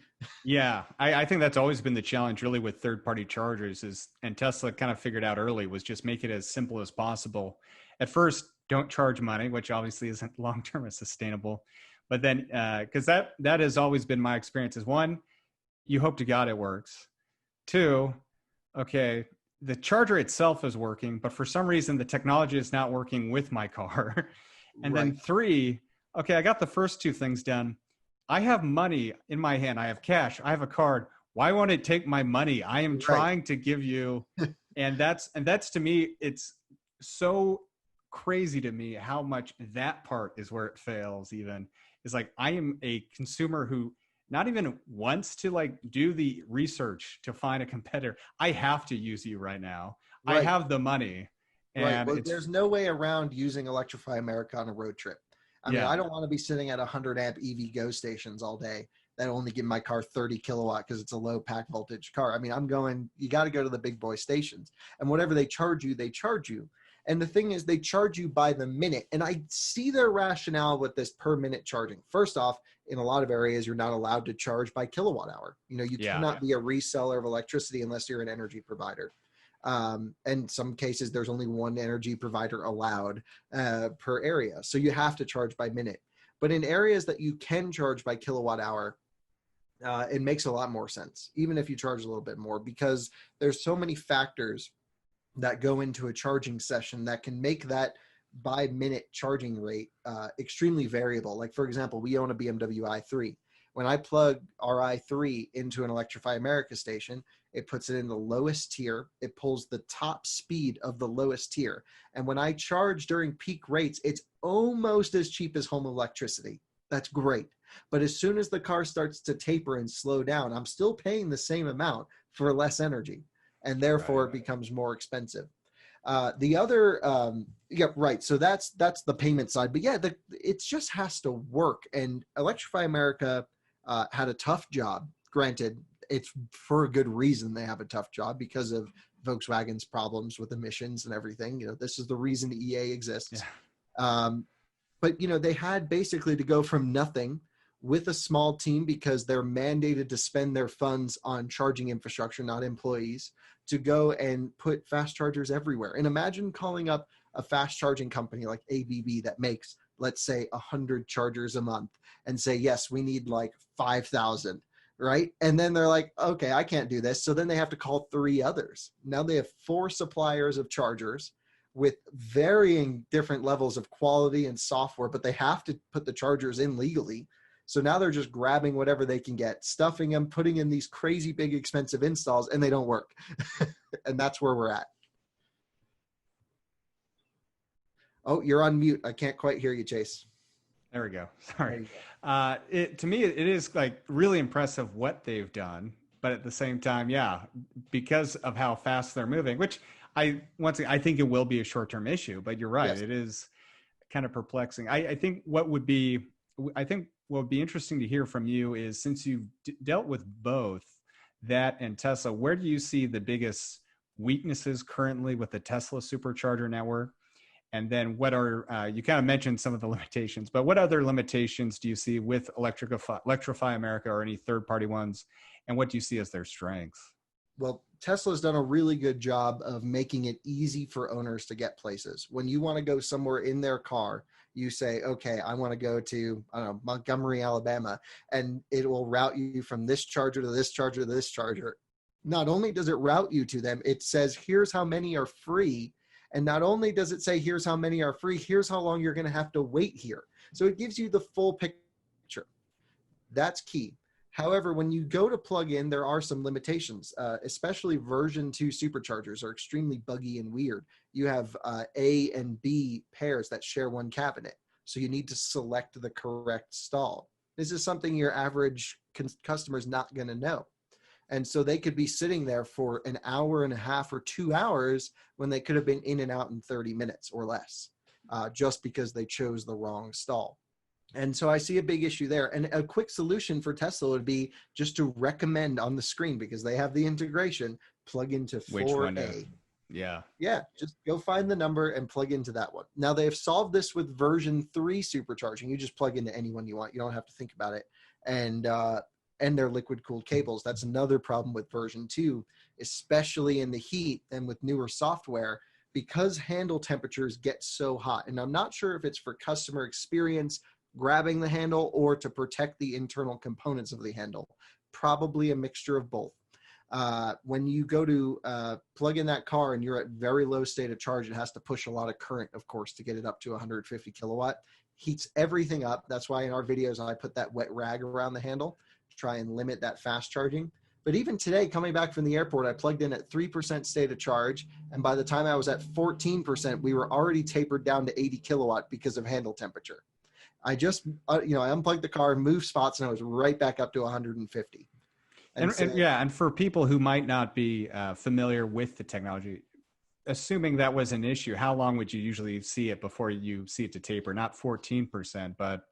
Yeah. I think that's always been the challenge really with third-party chargers and Tesla kind of figured out early was just make it as simple as possible. At first, don't charge money, which obviously isn't long-term as sustainable. But then, because that has always been my experience is 1, you hope to God it works. 2, okay, the charger itself is working, but for some reason the technology is not working with my car. And then 3, okay, I got the first 2 things done. I have money in my hand. I have cash. I have a card. Why won't it take my money? I am trying to give you, and that's to me, it's so crazy to me how much that part is where it fails. Even is like I am a consumer who not even wants to like do the research to find a competitor. I have to use you right now. I have the money. And well, there's no way around using Electrify America on a road trip. I mean, I don't want to be sitting at 100 amp EV go stations all day that only give my car 30 kilowatt because it's a low pack voltage car. I mean, you got to go to the big boy stations, and whatever they charge you, they charge you. And the thing is, they charge you by the minute. And I see their rationale with this per minute charging. First off, in a lot of areas, you're not allowed to charge by kilowatt hour. You cannot be a reseller of electricity unless you're an energy provider. In some cases, there's only one energy provider allowed per area. So you have to charge by minute. But in areas that you can charge by kilowatt hour, it makes a lot more sense, even if you charge a little bit more, because there's so many factors that go into a charging session that can make that by minute charging rate extremely variable. Like, for example, we own a BMW i3. When I plug our i3 into an Electrify America station, it puts it in the lowest tier. It pulls the top speed of the lowest tier. And when I charge during peak rates, it's almost as cheap as home electricity. That's great. But as soon as the car starts to taper and slow down, I'm still paying the same amount for less energy. And therefore it becomes more expensive. The other, so that's the payment side. But it just has to work. And Electrify America had a tough job. Granted, it's for a good reason they have a tough job because of Volkswagen's problems with emissions and everything. This is the reason EA exists. Yeah. But they had basically to go from nothing with a small team, because they're mandated to spend their funds on charging infrastructure, not employees, to go and put fast chargers everywhere. And imagine calling up a fast charging company like ABB that makes, let's say, 100 chargers a month, and say, yes, we need like 5,000, right? And then they're like, okay, I can't do this. So then they have to call 3 others. Now they have 4 suppliers of chargers with varying different levels of quality and software, but they have to put the chargers in legally. So now they're just grabbing whatever they can get, stuffing them, putting in these crazy big expensive installs, and they don't work. And that's where we're at. Oh, you're on mute. I can't quite hear you, Chase. There we go. Sorry. To me, it is like really impressive what they've done, but at the same time, yeah, because of how fast they're moving, which I think it will be a short-term issue, but you're right. Yes. It is kind of perplexing. I think what would be interesting to hear from you is, since you've dealt with both that and Tesla, where do you see the biggest weaknesses currently with the Tesla supercharger network? And then what are, you kind of mentioned some of the limitations, but what other limitations do you see with Electrify America or any third-party ones? And what do you see as their strengths? Well, Tesla's done a really good job of making it easy for owners to get places. When you want to go somewhere in their car, you say, okay, I want to go to, I don't know, Montgomery, Alabama, and it will route you from this charger to this charger to this charger. Not only does it route you to them, it says, here's how many are free. And not only does it say, here's how many are free, here's how long you're going to have to wait here. So it gives you the full picture. That's key. However, when you go to plug in, there are some limitations, especially version 2 superchargers are extremely buggy and weird. You have A and B pairs that share one cabinet. So you need to select the correct stall. This is something your average customer is not going to know. And so they could be sitting there for an hour and a half or 2 hours when they could have been in and out in 30 minutes or less, just because they chose the wrong stall. And so I see a big issue there. And a quick solution for Tesla would be just to recommend on the screen, because they have the integration, plug into 4A. Yeah. Yeah, just go find the number and plug into that one. Now they have solved this with version 3 supercharging. You just plug into any one you want. You don't have to think about it. And their liquid cooled cables. That's another problem with version 2, especially in the heat and with newer software, because handle temperatures get so hot. And I'm not sure if it's for customer experience grabbing the handle or to protect the internal components of the handle. Probably a mixture of both. When you go to plug in that car and you're at very low state of charge, it has to push a lot of current, of course, to get it up to 150 kilowatt. Heats everything up. That's why in our videos, I put that wet rag around the handle to try and limit that fast charging. But even today, coming back from the airport, I plugged in at 3% state of charge. And by the time I was at 14%, we were already tapered down to 80 kilowatt because of handle temperature. I just, I unplugged the car, moved spots, and I was right back up to 150. And for people who might not be familiar with the technology, assuming that was an issue, how long would you usually see it before you see it to taper? Not 14%, but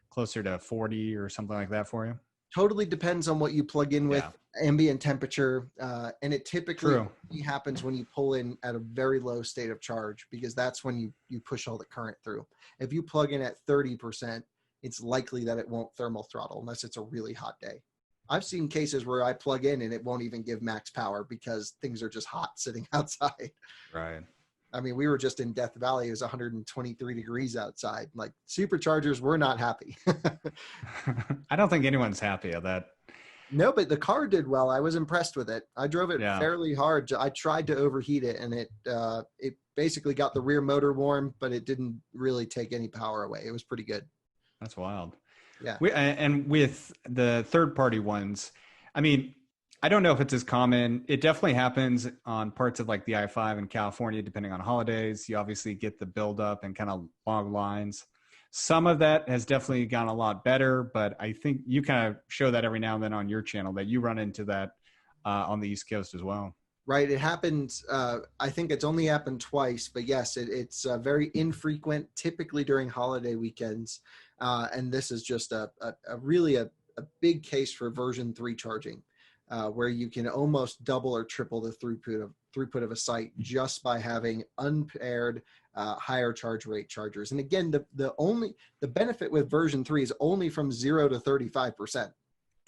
closer to 40 or something like that for you? Totally depends on what you plug in with, ambient temperature. And it typically happens when you pull in at a very low state of charge, because that's when you push all the current through. If you plug in at 30%, it's likely that it won't thermal throttle unless it's a really hot day. I've seen cases where I plug in and it won't even give max power because things are just hot sitting outside. Right. I mean, we were just in Death Valley. It was 123 degrees outside. Like, superchargers were not happy. I don't think anyone's happy at that. No, but the car did well. I was impressed with it. I drove it fairly hard. I tried to overheat it, and it basically got the rear motor warm, but it didn't really take any power away. It was pretty good. That's wild. Yeah. And with the third-party ones, I mean, I don't know if it's as common. It definitely happens on parts of like the I-5 in California, depending on holidays. You obviously get the buildup and kind of long lines. Some of that has definitely gone a lot better, but I think you kind of show that every now and then on your channel that you run into that on the East Coast as well. Right. It happens. I think it's only happened twice, but yes, it's very infrequent, typically during holiday weekends. And this is just a really a big case for version 3 charging. Where you can almost double or triple the throughput of a site just by having unpaired higher charge rate chargers. And again, the benefit with version 3 is only from 0 to 35%,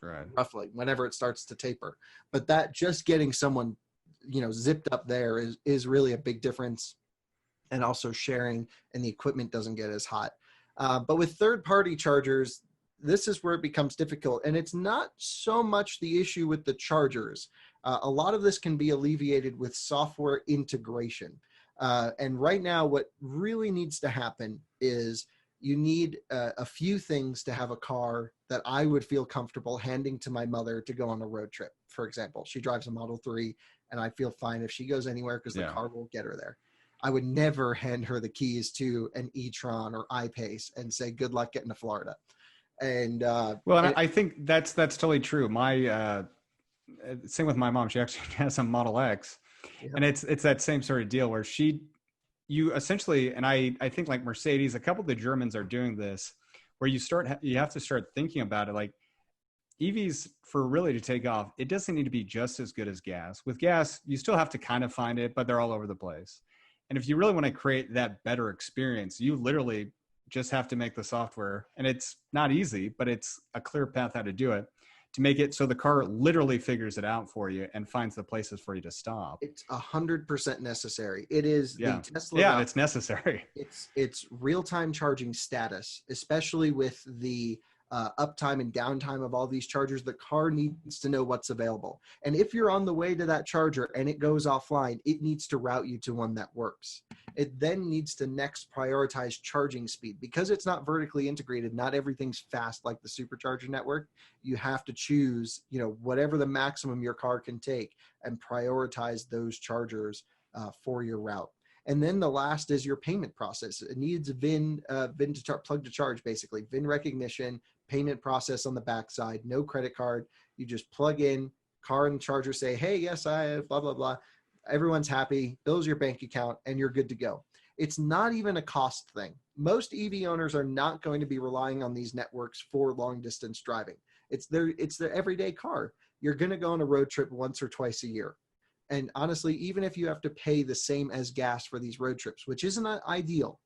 Right. roughly, whenever it starts to taper. But that just getting someone, zipped up there is really a big difference. And also sharing, and the equipment doesn't get as hot. But with third-party chargers, this is where it becomes difficult. And it's not so much the issue with the chargers. A lot of this can be alleviated with software integration. And right now, what really needs to happen is you need a few things to have a car that I would feel comfortable handing to my mother to go on a road trip. For example, she drives a Model 3, and I feel fine if she goes anywhere because the car will get her there. I would never hand her the keys to an e-tron or iPace and say, good luck getting to Florida. And I think that's totally true. My same with my mom. She actually has a Model X, and it's that same sort of deal where you essentially, and I think like Mercedes, a couple of the Germans are doing this, where you have to start thinking about it. Like EVs, for really to take off, it doesn't need to be just as good as gas. With gas, you still have to kind of find it, but they're all over the place. And if you really want to create that better experience, you literally just have to make the software, and it's not easy, but it's a clear path how to do it, to make it so the car literally figures it out for you and finds the places for you to stop. It's 100% necessary. It is the Tesla. Yeah, it's necessary. It's real-time charging status, especially with the uptime and downtime of all these chargers. The car needs to know what's available. And if you're on the way to that charger and it goes offline, it needs to route you to one that works. It then needs to next prioritize charging speed. Because it's not vertically integrated, not everything's fast like the supercharger network. You have to choose, whatever the maximum your car can take and prioritize those chargers for your route. And then the last is your payment process. It needs VIN to plug to charge, basically. VIN recognition, payment process on the backside, no credit card. You just plug in, car and charger say, hey, yes, I have blah, blah, blah. Everyone's happy, bills your bank account, and you're good to go. It's not even a cost thing. Most EV owners are not going to be relying on these networks for long distance driving. It's their everyday car. You're going to go on a road trip once or twice a year. And honestly, even if you have to pay the same as gas for these road trips, which isn't ideal,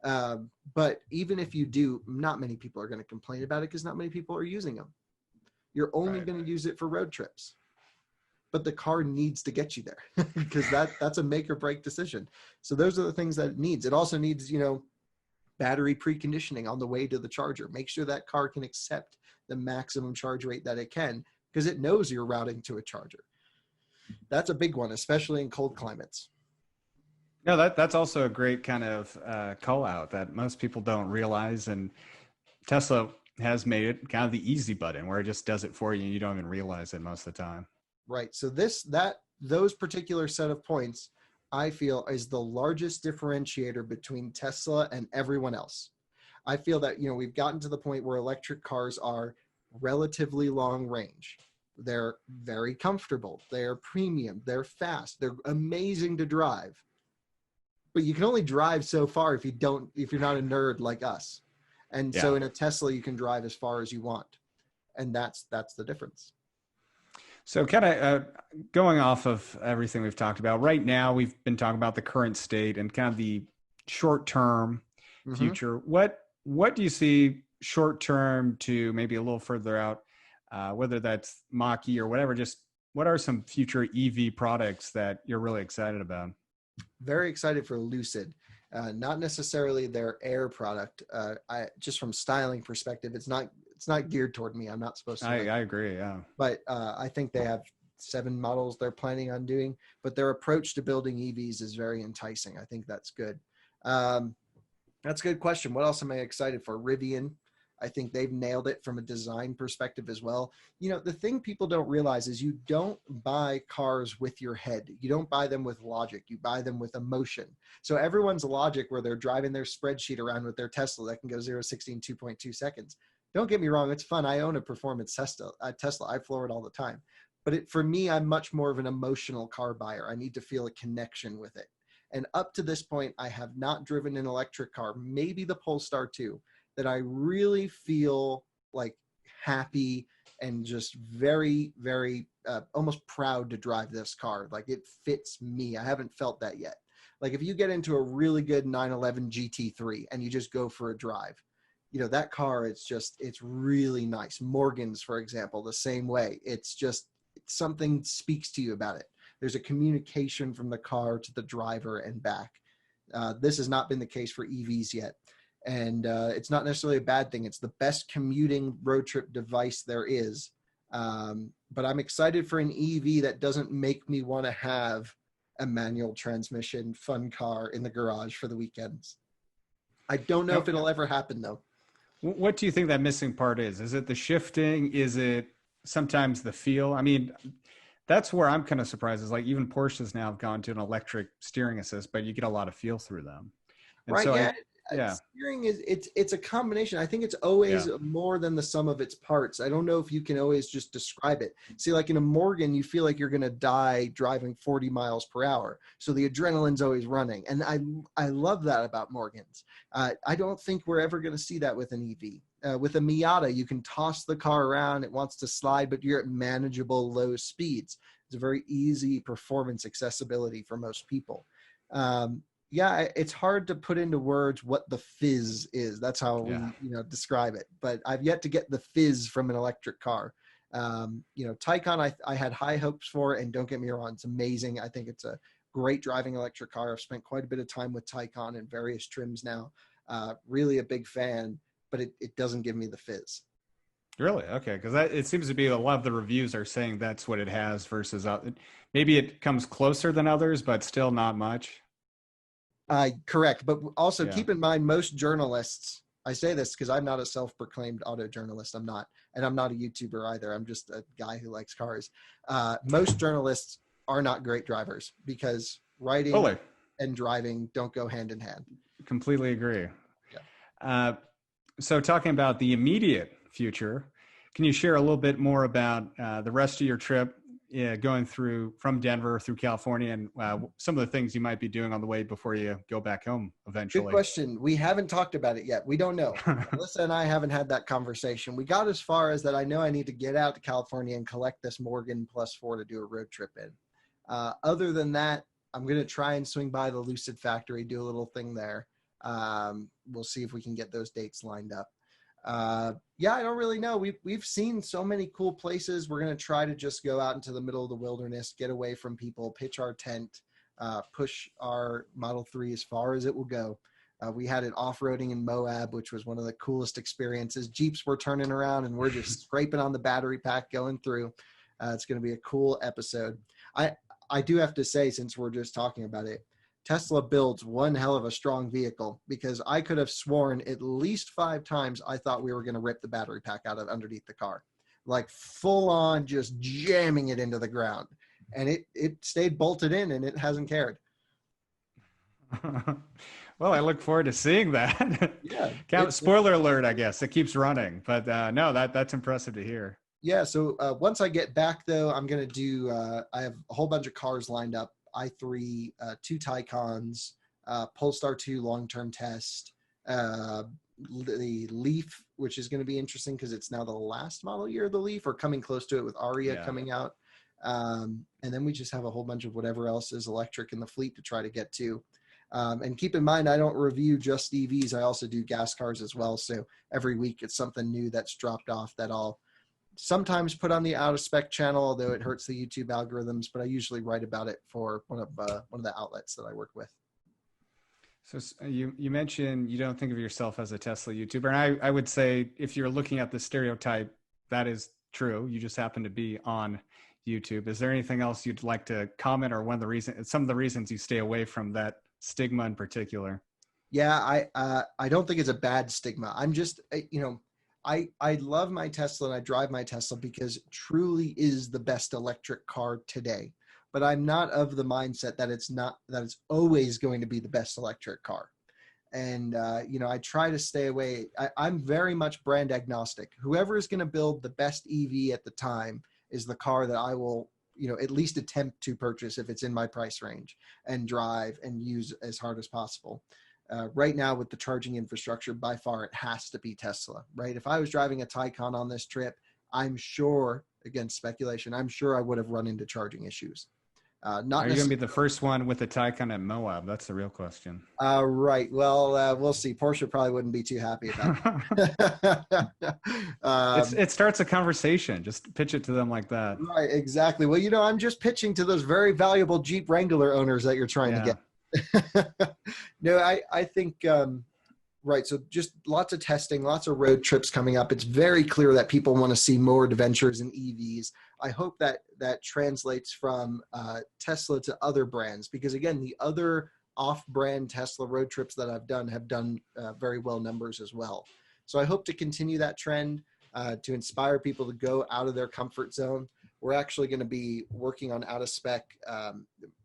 but even if you do, not many people are going to complain about it because not many people are using them. You're only going to use it for road trips. But the car needs to get you there because that's a make or break decision. So those are the things that it needs. It also needs, battery preconditioning on the way to the charger. Make sure that car can accept the maximum charge rate that it can because it knows you're routing to a charger. That's a big one, especially in cold climates. No, that's also a great kind of call out that most people don't realize. And Tesla has made it kind of the easy button where it just does it for you and you don't even realize it most of the time. Right. So those particular set of points, I feel, is the largest differentiator between Tesla and everyone else. I feel that, we've gotten to the point where electric cars are relatively long range. They're very comfortable. They're premium. They're fast. They're amazing to drive. But you can only drive so far if you're not a nerd like us. And so in a Tesla, you can drive as far as you want. And that's the difference. So kind of going off of everything we've talked about right now, we've been talking about the current state and kind of the short-term future. What do you see short-term to maybe a little further out? Whether that's Mach-E or whatever, just what are some future EV products that you're really excited about? Very excited for Lucid. Not necessarily their Air product. Just from styling perspective, it's not geared toward me. I'm not supposed to. I agree. Yeah. But I think they have 7 models they're planning on doing. But their approach to building EVs is very enticing. I think that's good. That's a good question. What else am I excited for? Rivian. I think they've nailed it from a design perspective as well. The thing people don't realize is you don't buy cars with your head. You don't buy them with logic. You buy them with emotion. So everyone's logic where they're driving their spreadsheet around with their Tesla that can go 0 to 60 in 2.2 seconds. Don't get me wrong. It's fun. I own a performance Tesla. I floor it all the time. But for me, I'm much more of an emotional car buyer. I need to feel a connection with it. And up to this point, I have not driven an electric car, maybe the Polestar 2, that I really feel like happy and just very, very almost proud to drive this car. Like it fits me. I haven't felt that yet. Like if you get into a really good 911 GT3 and you just go for a drive, you know, that car, it's really nice. Morgan's, for example, the same way. It's just something speaks to you about it. There's a communication from the car to the driver and back. This has not been the case for EVs yet. And it's not necessarily a bad thing. It's the best commuting road trip device there is. But I'm excited for an EV that doesn't make me want to have a manual transmission fun car in the garage for the weekends. I don't know if it'll ever happen though. What do you think that missing part is? Is it the shifting? Is it sometimes the feel? I mean, that's where I'm kind of surprised is like even Porsches now have gone to an electric steering assist, but you get a lot of feel through them. And Right. so Yeah. yeah. Steering is it's a combination. I think it's always more than the sum of its parts. I don't know if you can always just describe it. See, like in a Morgan, you feel like you're going to die driving 40 miles per hour. So the adrenaline's always running. And I love that about Morgans. I don't think we're ever going to see that with an EV. With a Miata, you can toss the car around. It wants to slide, but you're at manageable low speeds. It's a very easy performance accessibility for most people. Yeah, it's hard to put into words what the fizz is. That's how we, describe it. But I've yet to get the fizz from an electric car. Taycan, I had high hopes for, and don't get me wrong, it's amazing. I think it's a great driving electric car. I've spent quite a bit of time with Taycan in various trims now. Really a big fan, but it doesn't give me the fizz. Really? Okay. Because it seems to be a lot of the reviews are saying that's what it has versus maybe it comes closer than others, but still not much. Correct. But also keep in mind, most journalists, I say this because I'm not a self-proclaimed auto journalist. I'm not. And I'm not a YouTuber either. I'm just a guy who likes cars. Most journalists are not great drivers because writing and driving don't go hand in hand. Completely agree. Yeah. So talking about the immediate future, can you share a little bit more about the rest of your trip going through from Denver through California and some of the things you might be doing on the way before you go back home eventually? Good question. We haven't talked about it yet. We don't know. Melissa and I haven't had that conversation. We got as far as that I know I need to get out to California and collect this Morgan +4 to do a road trip in. Other than that, I'm going to try and swing by the Lucid factory, do a little thing there. We'll see if we can get those dates lined up. I don't really know. We've seen so many cool places. We're going to try to just go out into the middle of the wilderness, get away from people, pitch our tent, push our Model 3 as far as it will go. We had it off-roading in Moab, which was one of the coolest experiences. Jeeps were turning around and we're just scraping on the battery pack going through. It's going to be a cool episode. I do have to say, since we're just talking about it, Tesla builds one hell of a strong vehicle, because I could have sworn at least 5 times I thought we were going to rip the battery pack out of underneath the car, like full on just jamming it into the ground. And it stayed bolted in and it hasn't cared. Well, I look forward to seeing that. Yeah. Spoiler alert, I guess. It keeps running. But no, that's impressive to hear. Yeah. So once I get back, though, I'm going to do I have a whole bunch of cars lined up. i3, 2 Taycans, Polestar 2 long-term test, the Leaf, which is going to be interesting because it's now the last model year of the Leaf, or coming close to it with Aria coming out. And then we just have a whole bunch of whatever else is electric in the fleet to try to get to. And keep in mind, I don't review just EVs. I also do gas cars as well. So every week it's something new that's dropped off that I'll sometimes put on the out of spec channel, although it hurts the YouTube algorithms, but I usually write about it for one of the outlets that I work with. So you mentioned you don't think of yourself as a Tesla YouTuber. And I would say if you're looking at the stereotype, that is true. You just happen to be on YouTube. Is there anything else you'd like to comment, or some of the reasons you stay away from that stigma in particular? Yeah, I don't think it's a bad stigma. I'm just, I love my Tesla and I drive my Tesla because it truly is the best electric car today. But I'm not of the mindset that it's always going to be the best electric car. And, I try to stay away. I'm very much brand agnostic. Whoever is going to build the best EV at the time is the car that I will, at least attempt to purchase if it's in my price range, and drive and use as hard as possible. Right now with the charging infrastructure, by far it has to be Tesla, right? If I was driving a Taycan on this trip, I'm sure against speculation, I'm sure I would have run into charging issues. Are Not you going to be necessarily. the first one with the Taycan at Moab? That's the real question. Right. Well, we'll see. Porsche probably wouldn't be too happy about that. It starts a conversation. Just pitch it to them like that. Right. Exactly. Well, I'm just pitching to those very valuable Jeep Wrangler owners that you're trying to Yeah. get. No, I think, right. So just lots of testing, lots of road trips coming up. It's very clear that people want to see more adventures in EVs. I hope that translates from Tesla to other brands, because again, the other off-brand Tesla road trips that I've done have done very well numbers as well. So I hope to continue that trend to inspire people to go out of their comfort zone. We're actually going to be working on Out of Spec.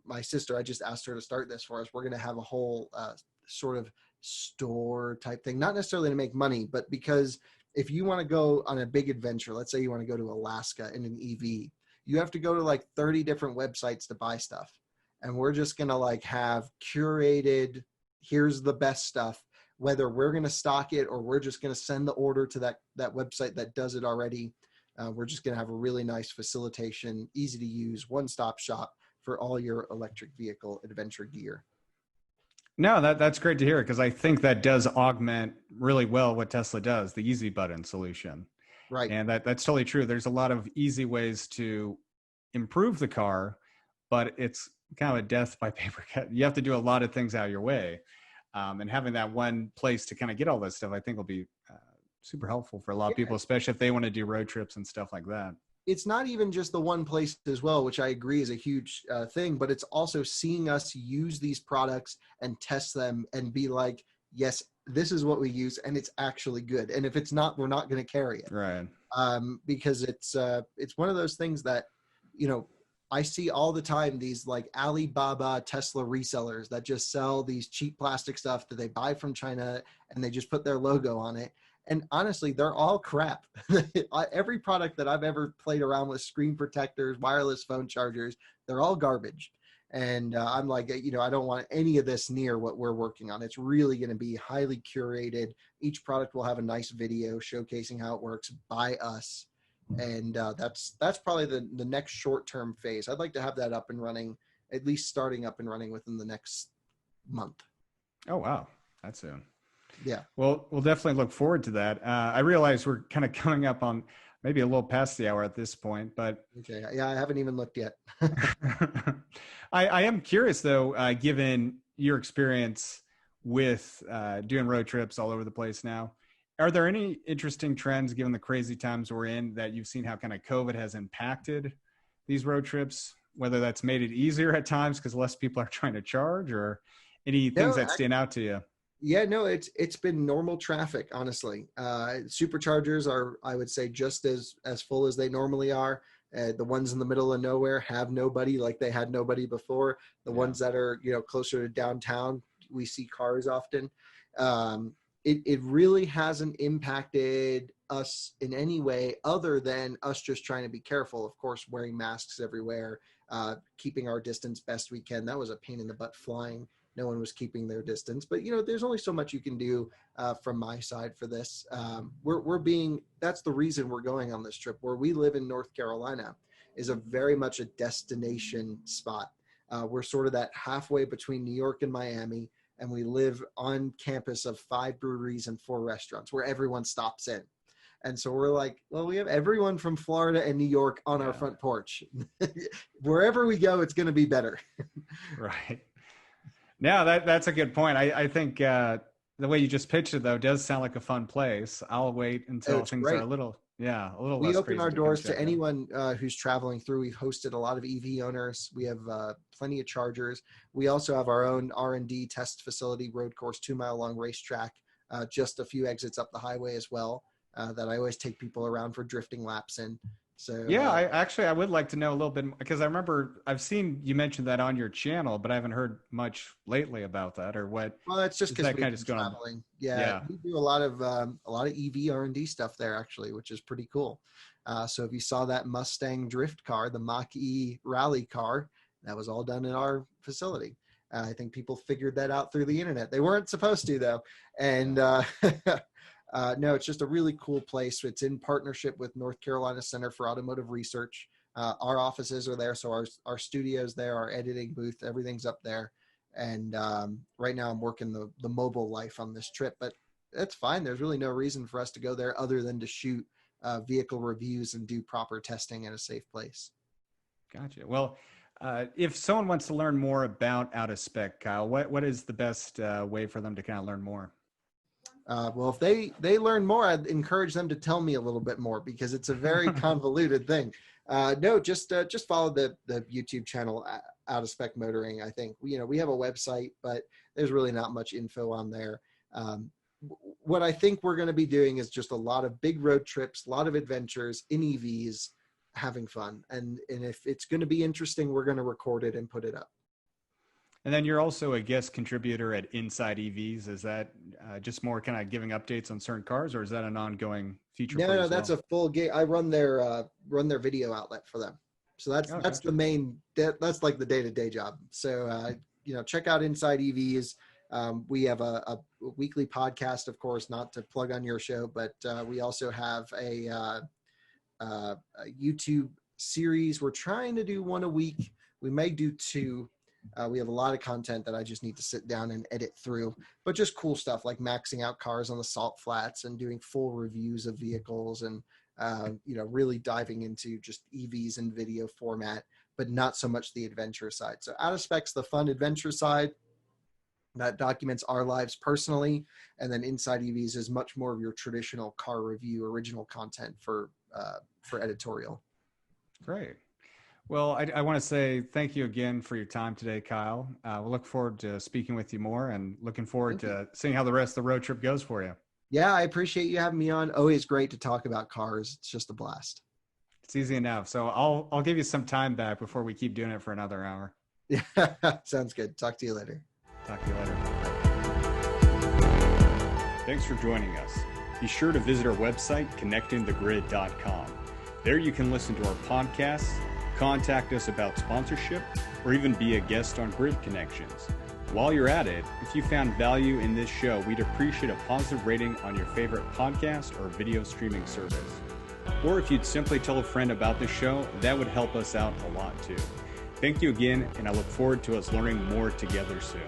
My sister, I just asked her to start this for us. We're going to have a whole sort of store type thing, not necessarily to make money, but because if you want to go on a big adventure, let's say you want to go to Alaska in an EV, you have to go to like 30 different websites to buy stuff. And we're just going to like have curated, here's the best stuff, whether we're going to stock it or we're just going to send the order to that website that does it already. We're just going to have a really nice facilitation, easy to use, one-stop shop for all your electric vehicle adventure gear. No, that's great to hear, because I think that does augment really well what Tesla does, the easy button solution. Right. And that's totally true. There's a lot of easy ways to improve the car, but it's kind of a death by paper cut. You have to do a lot of things out of your way. And having that one place to kind of get all this stuff, I think will be super helpful for a lot of people, especially if they want to do road trips and stuff like that. It's not even just the one place as well, which I agree is a huge thing, but it's also seeing us use these products and test them and be like, yes, this is what we use and it's actually good. And if it's not, we're not going to carry it. Right. Because it's one of those things that, I see all the time, these like Alibaba Tesla resellers that just sell these cheap plastic stuff that they buy from China and they just put their logo on it. And honestly, they're all crap. Every product that I've ever played around with, screen protectors, wireless phone chargers, they're all garbage. And I'm like, I don't want any of this near what we're working on. It's really going to be highly curated. Each product will have a nice video showcasing how it works by us. And that's probably the next short-term phase. I'd like to have that up and running, at least starting up and running within the next month. Oh, wow. That's soon. Yeah. Well, we'll definitely look forward to that. I realize we're kind of coming up on maybe a little past the hour at this point, but okay. Yeah, I haven't even looked yet. I am curious though, given your experience with doing road trips all over the place now, are there any interesting trends given the crazy times we're in that you've seen how kind of COVID has impacted these road trips, whether that's made it easier at times because less people are trying to charge, or any things that stand out to you? Yeah, no, it's been normal traffic, honestly. Superchargers are, I would say, just as full as they normally are. The ones in the middle of nowhere have nobody, like they had nobody before. The ones that are, closer to downtown, we see cars often. It really hasn't impacted us in any way other than us just trying to be careful. Of course, wearing masks everywhere, keeping our distance best we can. That was a pain in the butt flying. No one was keeping their distance, but there's only so much you can do from my side for this. That's the reason we're going on this trip. Where we live in North Carolina is a very much a destination spot. We're sort of that halfway between New York and Miami, and we live on campus of 5 breweries and 4 restaurants where everyone stops in. And so we're like, well, we have everyone from Florida and New York on our front porch. Wherever we go, it's going to be better. Right. Yeah, that's a good point. I think the way you just pitched it, though, does sound like a fun place. I'll wait until things are a little we less open crazy our to doors check to out. anyone who's traveling through. We've hosted a lot of EV owners. We have plenty of chargers. We also have our own R&D test facility, road course, 2-mile long racetrack, just a few exits up the highway as well, that I always take people around for drifting laps in. So yeah, I would like to know a little bit, because I remember I've seen you mentioned that on your channel, but I haven't heard much lately about that, or what. Well, that's just because we've been just going traveling. Yeah, we do a lot of EV R&D stuff there actually, which is pretty cool. So if you saw that Mustang drift car, the Mach-E rally car, that was all done in our facility. I think people figured that out through the internet. They weren't supposed to though, and No, it's just a really cool place. It's in partnership with North Carolina Center for Automotive Research. Our offices are there, so our studio's there, our editing booth, everything's up there. And right now I'm working the mobile life on this trip, but that's fine. There's really no reason for us to go there other than to shoot vehicle reviews and do proper testing in a safe place. Gotcha. Well, if someone wants to learn more about Out of Spec, Kyle, what is the best way for them to kind of learn more? Well, if they learn more, I'd encourage them to tell me a little bit more, because it's a very convoluted thing. No, just follow the YouTube channel Out of Spec Motoring. I think we have a website, but there's really not much info on there. What I think we're going to be doing is just a lot of big road trips, a lot of adventures in EVs, having fun. And if it's going to be interesting, we're going to record it and put it up. And then you're also a guest contributor at Inside EVs. Is that just more kind of giving updates on certain cars, or is that an ongoing feature? No, that's a full gig. I run their video outlet for them. So that's gotcha. the main, that's like the day-to-day job. So, check out Inside EVs. We have a weekly podcast, of course, not to plug on your show, but we also have a YouTube series. We're trying to do one a week. We may do two. We have a lot of content that I just need to sit down and edit through, but just cool stuff like maxing out cars on the salt flats and doing full reviews of vehicles and, really diving into just EVs in video format, but not so much the adventure side. So Out of Spec's the fun adventure side that documents our lives personally. And then Inside EVs is much more of your traditional car review, original content for editorial. Great. Well, I want to say thank you again for your time today, Kyle. We'll look forward to speaking with you more and looking forward to seeing how the rest of the road trip goes for you. Yeah, I appreciate you having me on. Always great to talk about cars. It's just a blast. It's easy enough. So I'll give you some time back before we keep doing it for another hour. Yeah, sounds good. Talk to you later. Talk to you later. Thanks for joining us. Be sure to visit our website, connectingthegrid.com. There you can listen to our podcasts, contact us about sponsorship, or even be a guest on Grid Connections. While you're at it, if you found value in this show, we'd appreciate a positive rating on your favorite podcast or video streaming service. Or if you'd simply tell a friend about the show, that would help us out a lot too. Thank you again, and I look forward to us learning more together soon.